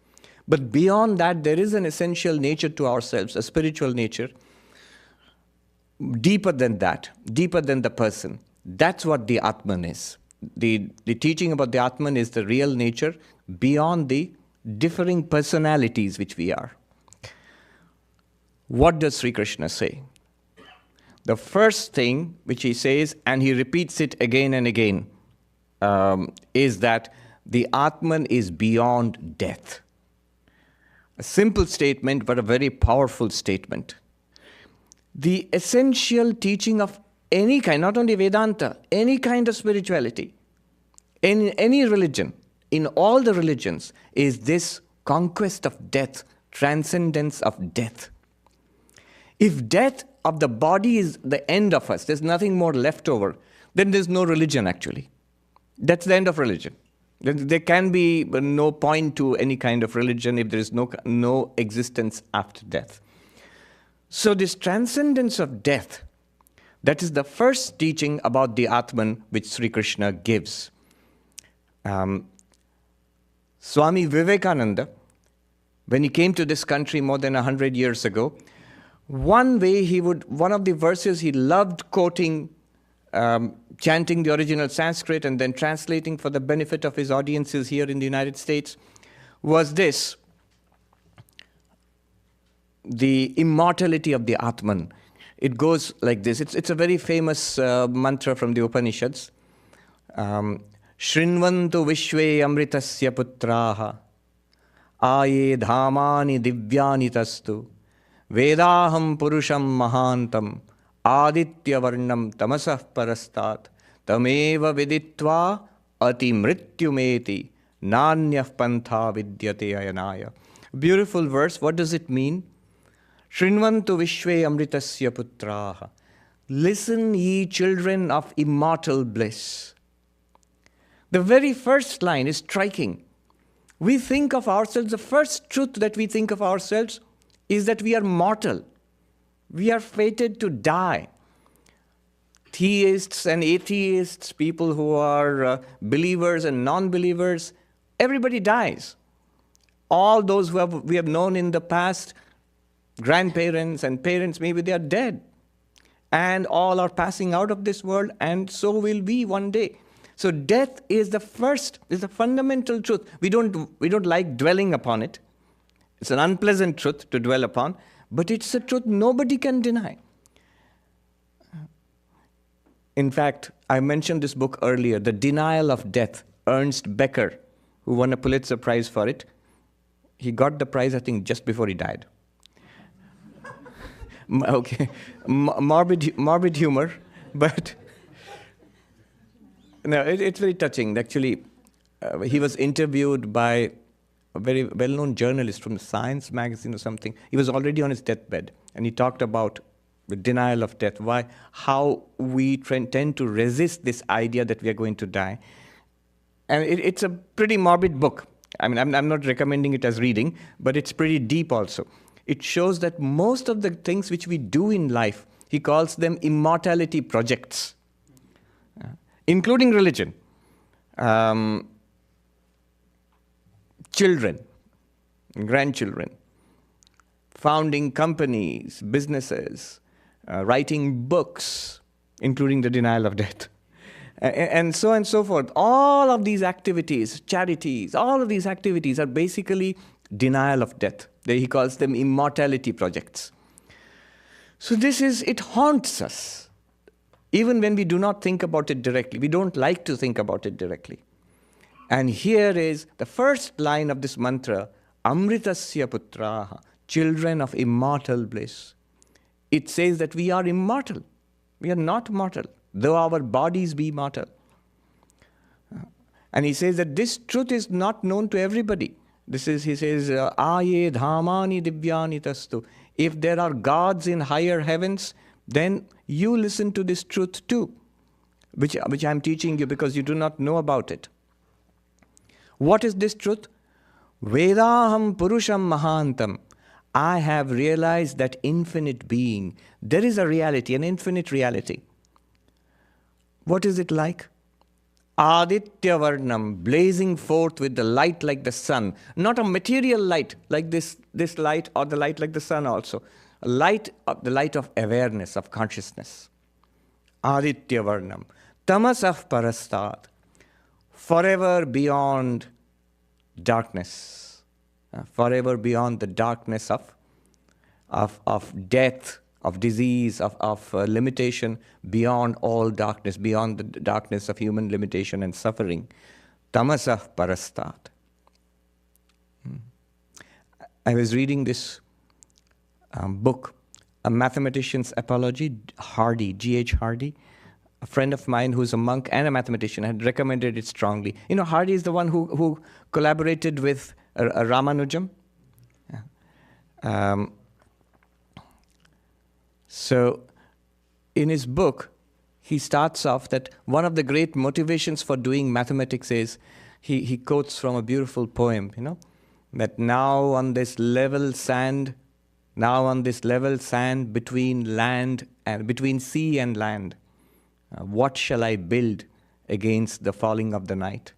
But beyond that, there is an essential nature to ourselves, a spiritual nature, deeper than that, deeper than the person. That's what the Atman is. The teaching about the Atman is the real nature beyond the differing personalities which we are. What does Sri Krishna say? The first thing which he says, and he repeats it again and again, is that the Atman is beyond death. A simple statement, but a very powerful statement. The essential teaching of any kind, not only Vedanta, any kind of spirituality, in any religion, in all the religions, is this conquest of death, transcendence of death. If death of the body is the end of us, there's nothing more left over, then there's no religion actually. That's the end of religion. There can be no point to any kind of religion if there is no existence after death. So this transcendence of death, that is the first teaching about the Atman which Sri Krishna gives. Swami Vivekananda, when he came to this country more than 100 years ago, one of the verses he loved quoting, chanting the original Sanskrit and then translating for the benefit of his audiences here in the United States, was this: the immortality of the Atman. It goes like this. It's a very famous mantra from the Upanishads. Shrinvantu vishve amritasya putraha aye dhamani divyani tastu vedaham purusham mahantam aditya varnam tamasah parastat tameva viditva ati mrityumeti nanyah pantha vidyate ayanaya. Beautiful verse. What does it mean? Shrinvantu vishve amritasya putraha. Listen, ye children of immortal bliss. The very first line is striking. We think of ourselves, the first truth that we think of ourselves is that we are mortal. We are fated to die. Theists and atheists, people who are believers and non-believers, everybody dies. All those we have known in the past, grandparents and parents, maybe they are dead. And all are passing out of this world, and so will we one day. So death is the fundamental truth. We don't like dwelling upon it. It's an unpleasant truth to dwell upon, but it's a truth nobody can deny. In fact, I mentioned this book earlier, The Denial of Death, Ernst Becker, who won a Pulitzer Prize for it. He got the prize, I think, just before he died. Okay, morbid humor, but no, it's very touching. Actually, he was interviewed by a very well-known journalist from Science magazine or something. He was already on his deathbed, and he talked about the denial of death, how we tend to resist this idea that we are going to die. And it's a pretty morbid book. I mean, I'm not recommending it as reading, but it's pretty deep also. It shows that most of the things which we do in life, he calls them immortality projects, including religion, children, grandchildren, founding companies, businesses, writing books, including The Denial of Death, and so on and so forth. All of these activities, charities, all of these activities are basically denial of death. He calls them immortality projects. So it haunts us. Even when we do not think about it directly. We don't like to think about it directly. And here is the first line of this mantra, Amritasya putraha, children of immortal bliss. It says that we are immortal. We are not mortal, though our bodies be mortal. And he says that this truth is not known to everybody. He says, Aye dhamani divyani tastu. If there are gods in higher heavens, then you listen to this truth too, which I'm teaching you because you do not know about it. What is this truth? Vedaham purusham mahantam. I have realized that infinite being. There is a reality, an infinite reality. What is it like? Aditya Varnam, blazing forth with the light like the sun. Not a material light like this light or the light like the sun also. A light, the light of awareness, of consciousness. Aditya Varnam. Tamasah parastat. Forever beyond darkness. Forever beyond the darkness of death, of disease, of limitation, beyond all darkness, beyond the darkness of human limitation and suffering. Tamasah parastat. I was reading this book, A Mathematician's Apology, Hardy, G.H. Hardy. A friend of mine who's a monk and a mathematician had recommended it strongly. You know, Hardy is the one who collaborated with Ramanujam. So in his book, he starts off that one of the great motivations for doing mathematics is, he quotes from a beautiful poem, that now on this level sand between land and between sea and land, what shall I build against the falling of the night?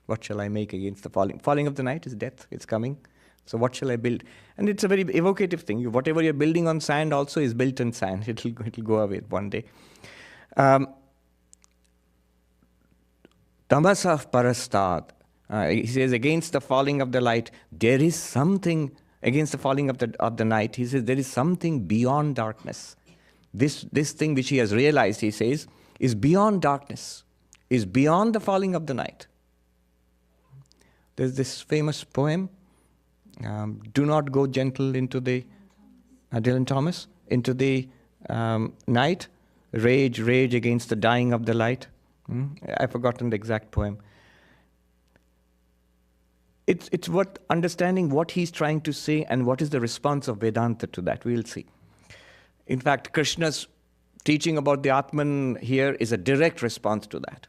What shall I make against the falling? Falling of the night is death. It's coming. So what shall I build? And it's a very evocative thing. Whatever you're building on sand also is built in sand. It'll go away one day. Tamasah parastat. He says, against the falling of the light, there is something, against the falling of the night, he says, there is something beyond darkness. This thing which he has realized, he says, is beyond darkness, is beyond the falling of the night. There's this famous poem, do not go gentle into the, Dylan Thomas, into the night, rage against the dying of the light. I've forgotten the exact poem. It's worth understanding what he's trying to say and what is the response of Vedanta to that. We'll see. In fact, Krishna's teaching about the Atman here is a direct response to that.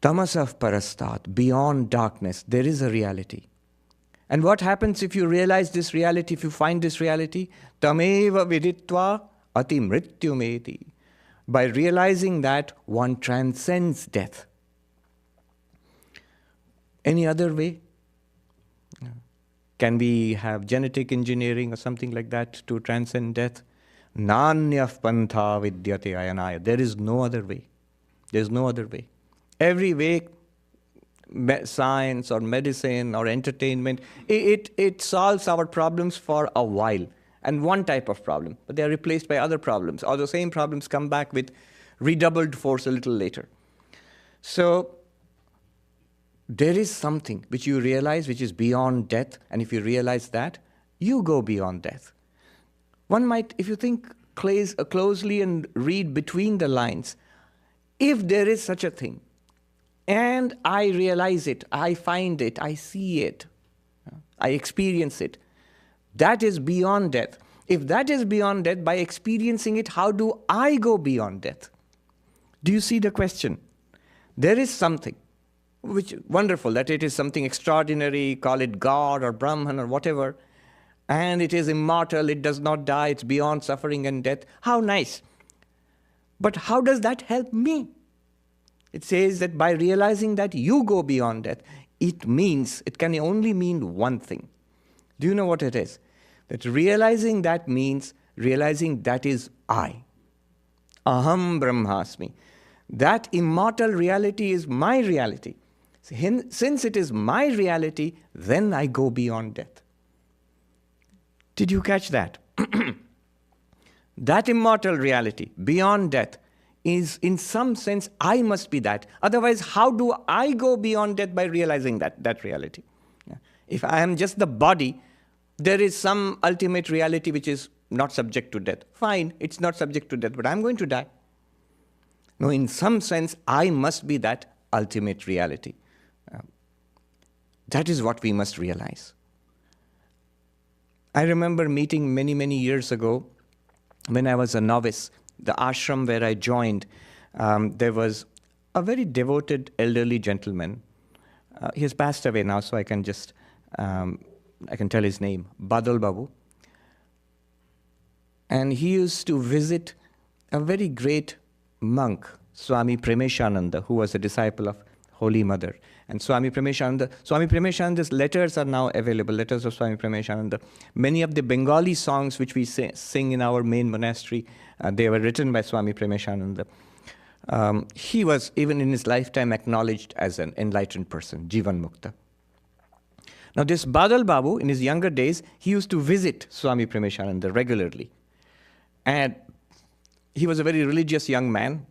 Tamasah parastat, beyond darkness, there is a reality. And what happens if you realize this reality, if you find this reality? Tameva viditva ati mrityumeti. By realizing that, one transcends death. Any other way? Can we have genetic engineering or something like that to transcend death? Nanyah pantha vidyate ayanaya. There is no other way. There is no other way. Every way, science or medicine or entertainment, it solves our problems for a while. And one type of problem. But they are replaced by other problems. Or the same problems come back with redoubled force a little later. So there is something which you realize which is beyond death, and if you realize that, you go beyond death. One might, if you think closely and read between the lines, if there is such a thing, and I realize it, I find it, I see it, I experience it, that is beyond death. If that is beyond death, by experiencing it, how do I go beyond death? Do you see the question? There is something. Which wonderful that it is something extraordinary, call it God or Brahman or whatever, and it is immortal, it does not die, it's beyond suffering and death. How nice. But how does that help me? It says that by realizing that you go beyond death, it can only mean one thing. Do you know what it is? That realizing that means realizing that is I. Aham Brahmasmi. That immortal reality is my reality. Since it is my reality, then I go beyond death. Did you catch that? That immortal reality, beyond death, is in some sense, I must be that. Otherwise, how do I go beyond death by realizing that reality? Yeah. If I am just the body, there is some ultimate reality which is not subject to death. Fine, it's not subject to death, but I'm going to die. No, in some sense, I must be that ultimate reality. That is what we must realize. I remember meeting many, many years ago when I was a novice, the ashram where I joined, there was a very devoted elderly gentleman. He has passed away now, so I can tell his name, Badal Babu. And he used to visit a very great monk, Swami Premeshananda, who was a disciple of Holy Mother. And Swami Premeshananda's letters are now available, letters of Swami Premeshananda. Many of the Bengali songs which we sing in our main monastery, they were written by Swami Premeshananda. He was, even in his lifetime, acknowledged as an enlightened person, Jivan Mukta. Now this Badal Babu, in his younger days, he used to visit Swami Premeshananda regularly. And he was a very religious young man,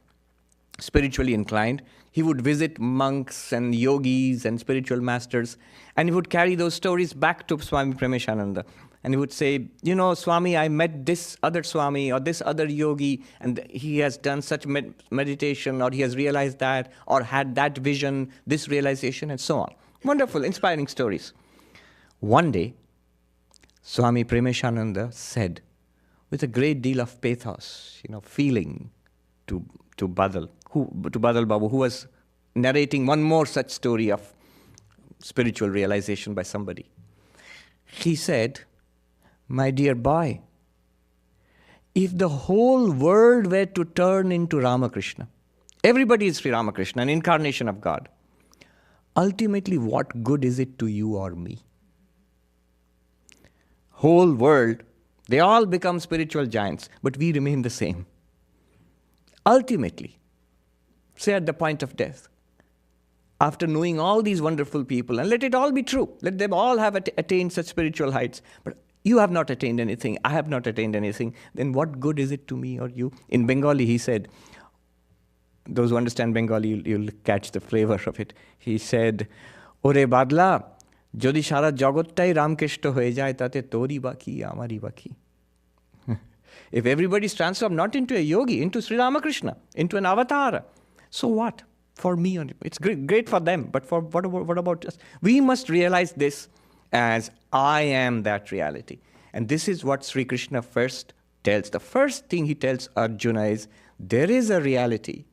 spiritually inclined. He would visit monks and yogis and spiritual masters, and he would carry those stories back to Swami Premeshananda. And he would say, you know, Swami, I met this other Swami or this other yogi, and he has done such meditation, or he has realized that, or had that vision, this realization, and so on. Wonderful, inspiring stories. One day, Swami Premeshananda said, with a great deal of pathos, feeling to Badal Babu, who was narrating one more such story of spiritual realization by somebody. He said, my dear boy, if the whole world were to turn into Ramakrishna, everybody is Sri Ramakrishna, an incarnation of God, ultimately what good is it to you or me? Whole world, they all become spiritual giants, but we remain the same. Ultimately, say at the point of death, after knowing all these wonderful people, and let it all be true, let them all have attained such spiritual heights, but you have not attained anything, I have not attained anything, then what good is it to me or you? In Bengali, he said, those who understand Bengali, you'll catch the flavor of it. He said, Ore Badla, jodi shara jagottai Ramkrishna hoye jay, tate tori baki, amari baki. If everybody is transformed not into a yogi, into Sri Ramakrishna, into an avatar, so what? For me, it's great for them, but what about us? We must realize this as I am that reality. And this is what Sri Krishna first tells. The first thing he tells Arjuna is, there is a reality,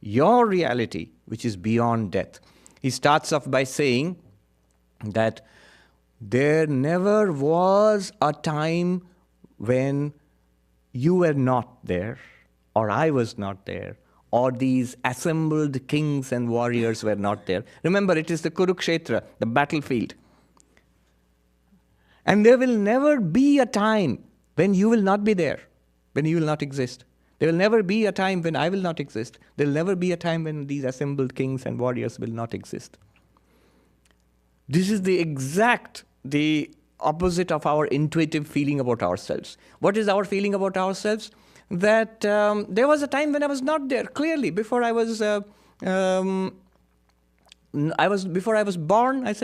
your reality, which is beyond death. He starts off by saying that there never was a time when you were not there, or I was not there, or these assembled kings and warriors were not there. Remember, it is the Kurukshetra, the battlefield. And there will never be a time when you will not be there, when you will not exist. There will never be a time when I will not exist. There will never be a time when these assembled kings and warriors will not exist. This is the opposite of our intuitive feeling about ourselves. What is our feeling about ourselves? That there was a time when I was not there. Clearly, before I was born,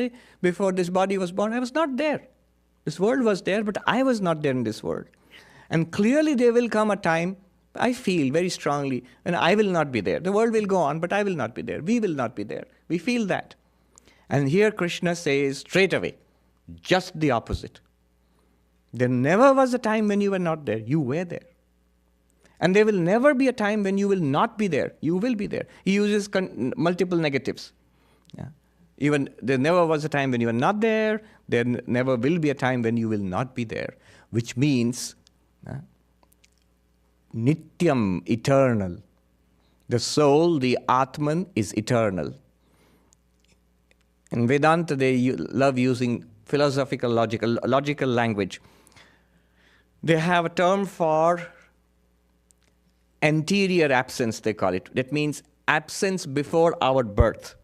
before this body was born, I was not there. This world was there, but I was not there in this world. And clearly there will come a time, I feel very strongly, when I will not be there. The world will go on, but I will not be there. We will not be there. We feel that. And here Krishna says straight away, just the opposite. There never was a time when you were not there. You were there. And there will never be a time when you will not be there. You will be there. He uses multiple negatives. Yeah. Even there never was a time when you were not there. There never will be a time when you will not be there. Which means Nityam, eternal. The soul, the Atman, is eternal. In Vedanta, they love using philosophical, logical language. They have a term for anterior absence, they call it. That means absence before our birth,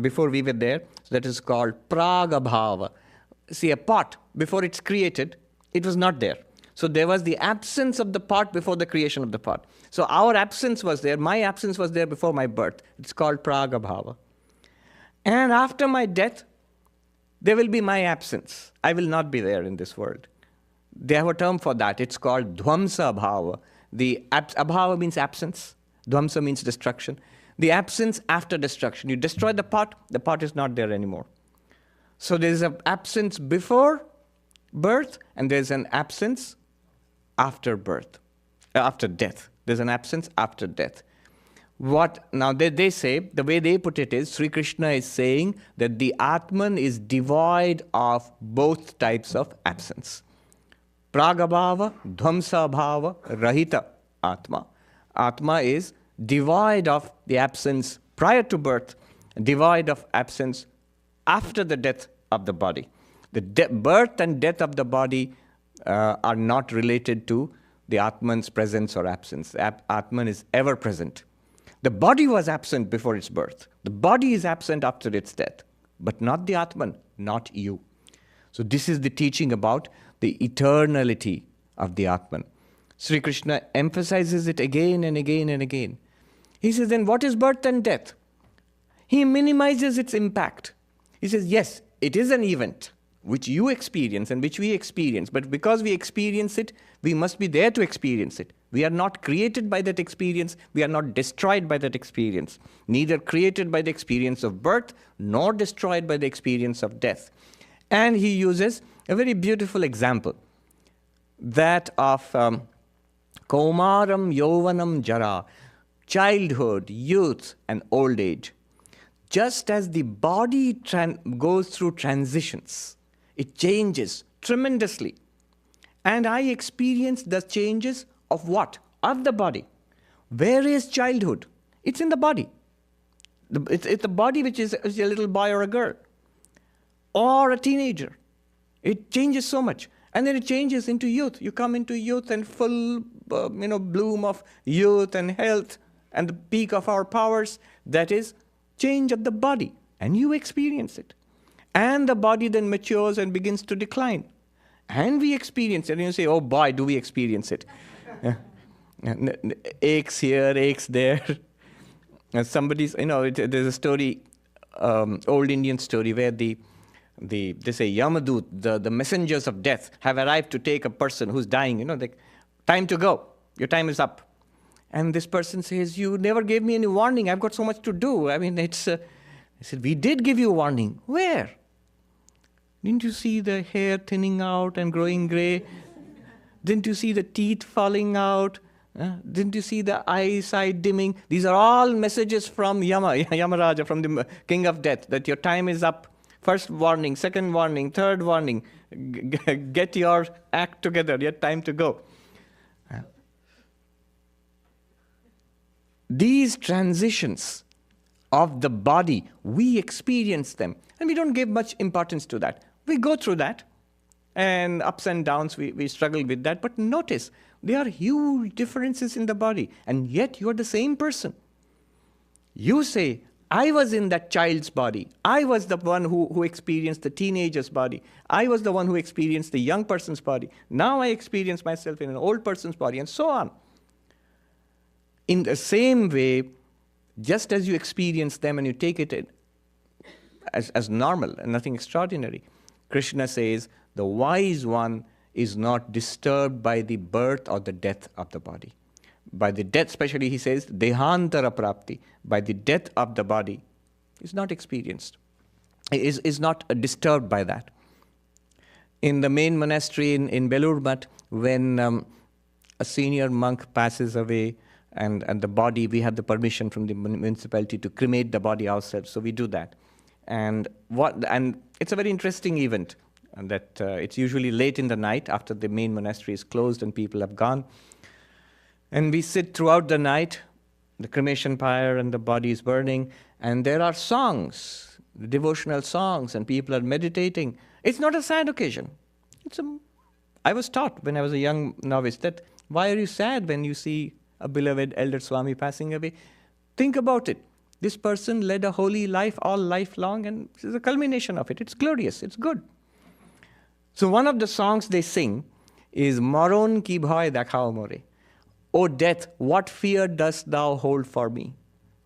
before we were there. So that is called pragabhava. See, a pot, before it's created, it was not there. So there was the absence of the pot before the creation of the pot. So our absence was there. My absence was there before my birth. It's called pragabhava. And after my death, there will be my absence. I will not be there in this world. They have a term for that. It's called dhvamsa bhava. The abhava means absence. Dhvamsa means destruction. The absence after destruction. You destroy the pot is not there anymore. So there's an absence before birth, and there's an absence after birth, after death. There's an absence after death. Now they say, the way they put it is, Sri Krishna is saying that the Atman is devoid of both types of absence. Pragabhava, dhvamsa bhava, rahita atma. Atma is devoid of the absence prior to birth, devoid of absence after the death of the body. The birth and death of the body are not related to the Atman's presence or absence. The Atman is ever present. The body was absent before its birth. The body is absent after its death, but not the Atman, not you. So this is the teaching about the eternality of the Atman. Sri Krishna emphasizes it again and again and again. He says, then what is birth and death? He minimizes its impact. He says, yes, it is an event which you experience and which we experience, but because we experience it, we must be there to experience it. We are not created by that experience. We are not destroyed by that experience. Neither created by the experience of birth, nor destroyed by the experience of death. And he uses a very beautiful example, that of Kaumaram, Yauvanam, Jara, childhood, youth, and old age. Just as the body goes through transitions, it changes tremendously. And I experience the changes of what? Of the body. Where is childhood? It's in the body. It's the body which is a little boy or a girl, or a teenager. It changes so much. And then it changes into youth. You come into youth and full bloom of youth and health and the peak of our powers. That is change of the body. And you experience it. And the body then matures and begins to decline. And we experience it. And you say, oh boy, do we experience it. Aches here, aches there. And there's a story, old Indian story, where they say Yamadut, the messengers of death, have arrived to take a person who's dying. Time to go. Your time is up. And this person says, you never gave me any warning. I've got so much to do. I said, we did give you a warning. Where? Didn't you see the hair thinning out and growing gray? Didn't you see the teeth falling out? Didn't you see the eyesight dimming? These are all messages from Yamaraja, from the king of death, that your time is up. First warning, second warning, third warning. Get your act together. Your time to go. These transitions of the body, we experience them. And we don't give much importance to that. We go through that. And ups and downs, we struggle with that. But notice, there are huge differences in the body. And yet, you're the same person. You say, I was in that child's body. I was the one who experienced the teenager's body. I was the one who experienced the young person's body. Now I experience myself in an old person's body, and so on. In the same way, just as you experience them and you take it as normal and nothing extraordinary, Krishna says, the wise one is not disturbed by the birth or the death of the body. By the death, especially, he says, dehantara prapti, by the death of the body, is not experienced, is not disturbed by that. In the main monastery in Belur Math, when a senior monk passes away, and the body, we have the permission from the municipality to cremate the body ourselves, so we do that. And it's a very interesting event, and that it's usually late in the night after the main monastery is closed and people have gone. And we sit throughout the night, the cremation pyre and the body is burning, and there are songs, devotional songs, and people are meditating. It's not a sad occasion. I was taught when I was a young novice that why are you sad when you see a beloved elder Swami passing away. Think about it. This person led a holy life all life long, and this is a culmination of it. It's glorious. It's good. So one of the songs they sing is Maron ki bhoy dekhao more. O death, what fear dost thou hold for me?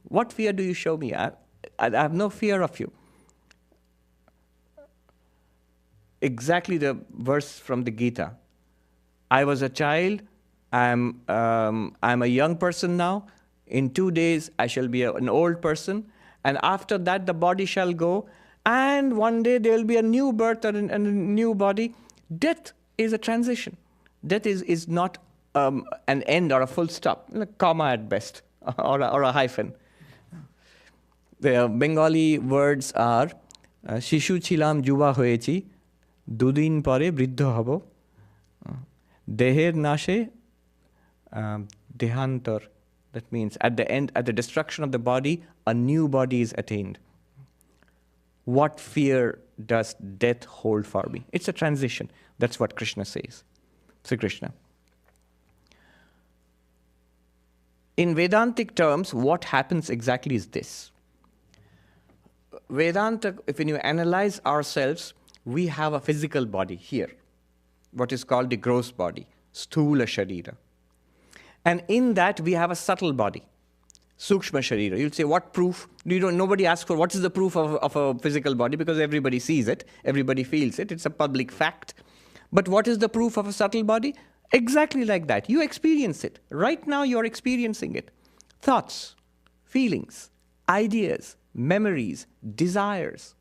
What fear do you show me? I have no fear of you. Exactly the verse from the Gita. I was a child. I'm a young person now. In 2 days, I shall be an old person. And after that, the body shall go. And one day, there will be a new birth and a new body. Death is a transition. Death is not an end or a full stop, a comma at best, or a hyphen. The Bengali words are Shishu chilam juba hoyechi, dudin pore briddho hobo, deher nashe dehantar. That means at the end, at the destruction of the body, a new body is attained. What fear does death hold for me? It's a transition. That's what Krishna says. Sri Krishna. In Vedantic terms, what happens exactly is this. Vedanta, when you analyze ourselves, we have a physical body here, what is called the gross body, sthula sharira. And in that, we have a subtle body, sukshma sharira. You'll say, what proof? Nobody asks for what is the proof of a physical body, because everybody sees it, everybody feels it, it's a public fact. But what is the proof of a subtle body? Exactly like that. You experience it. Right now, you're experiencing it. Thoughts, feelings, ideas, memories, desires.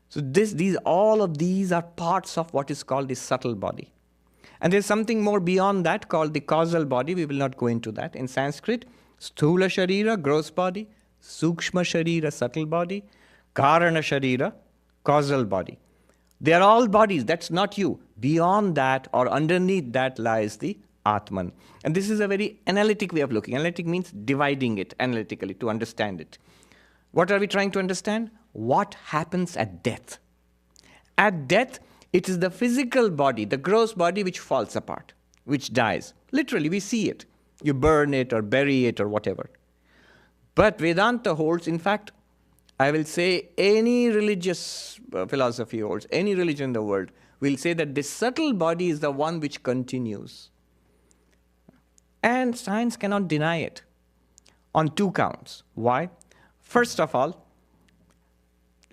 So all of these are parts of what is called the subtle body. And there's something more beyond that called the causal body. We will not go into that. In Sanskrit, sthula sharira, gross body, sukshma sharira, subtle body, karana sharira, causal body. They are all bodies. That's not you. Beyond that or underneath that lies the Atman. And this is a very analytic way of looking. Analytic means dividing it analytically to understand it. What are we trying to understand? What happens at death? At death, it is the physical body, the gross body, which falls apart, which dies. Literally, we see it. You burn it or bury it or whatever. But Vedanta holds, in fact, I will say any religious philosophy holds, any religion in the world will say that this subtle body is the one which continues. And science cannot deny it on 2 counts. Why? First of all,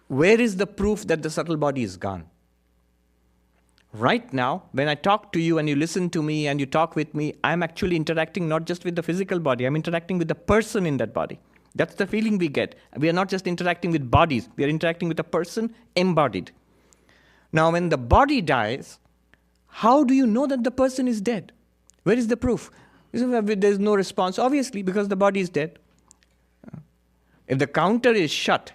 where is the proof that the subtle body is gone? Right now, when I talk to you and you listen to me and you talk with me, I'm actually interacting not just with the physical body, I'm interacting with the person in that body. That's the feeling we get. We are not just interacting with bodies, we are interacting with a person embodied. Now, when the body dies, how do you know that the person is dead? Where is the proof? There's no response, obviously, because the body is dead. If the counter is shut,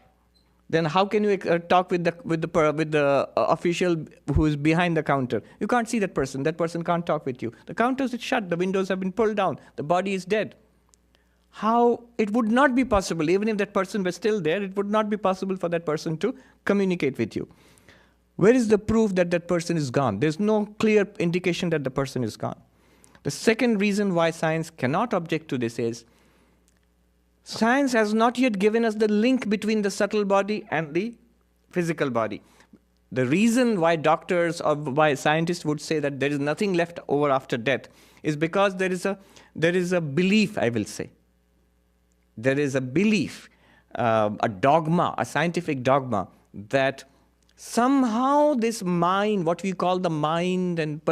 then how can you talk with the official who is behind the counter? You can't see that person. That person can't talk with you. The counter is shut. The windows have been pulled down. The body is dead. How? It would not be possible, even if that person was still there, it would not be possible for that person to communicate with you. Where is the proof that that person is gone? There's no clear indication that the person is gone. The second reason why science cannot object to this is science has not yet given us the link between the subtle body and the physical body. The reason why doctors or why scientists would say that there is nothing left over after death is because there is a belief, I will say. There is a belief, a dogma, a scientific dogma, that somehow this mind, what we call the mind and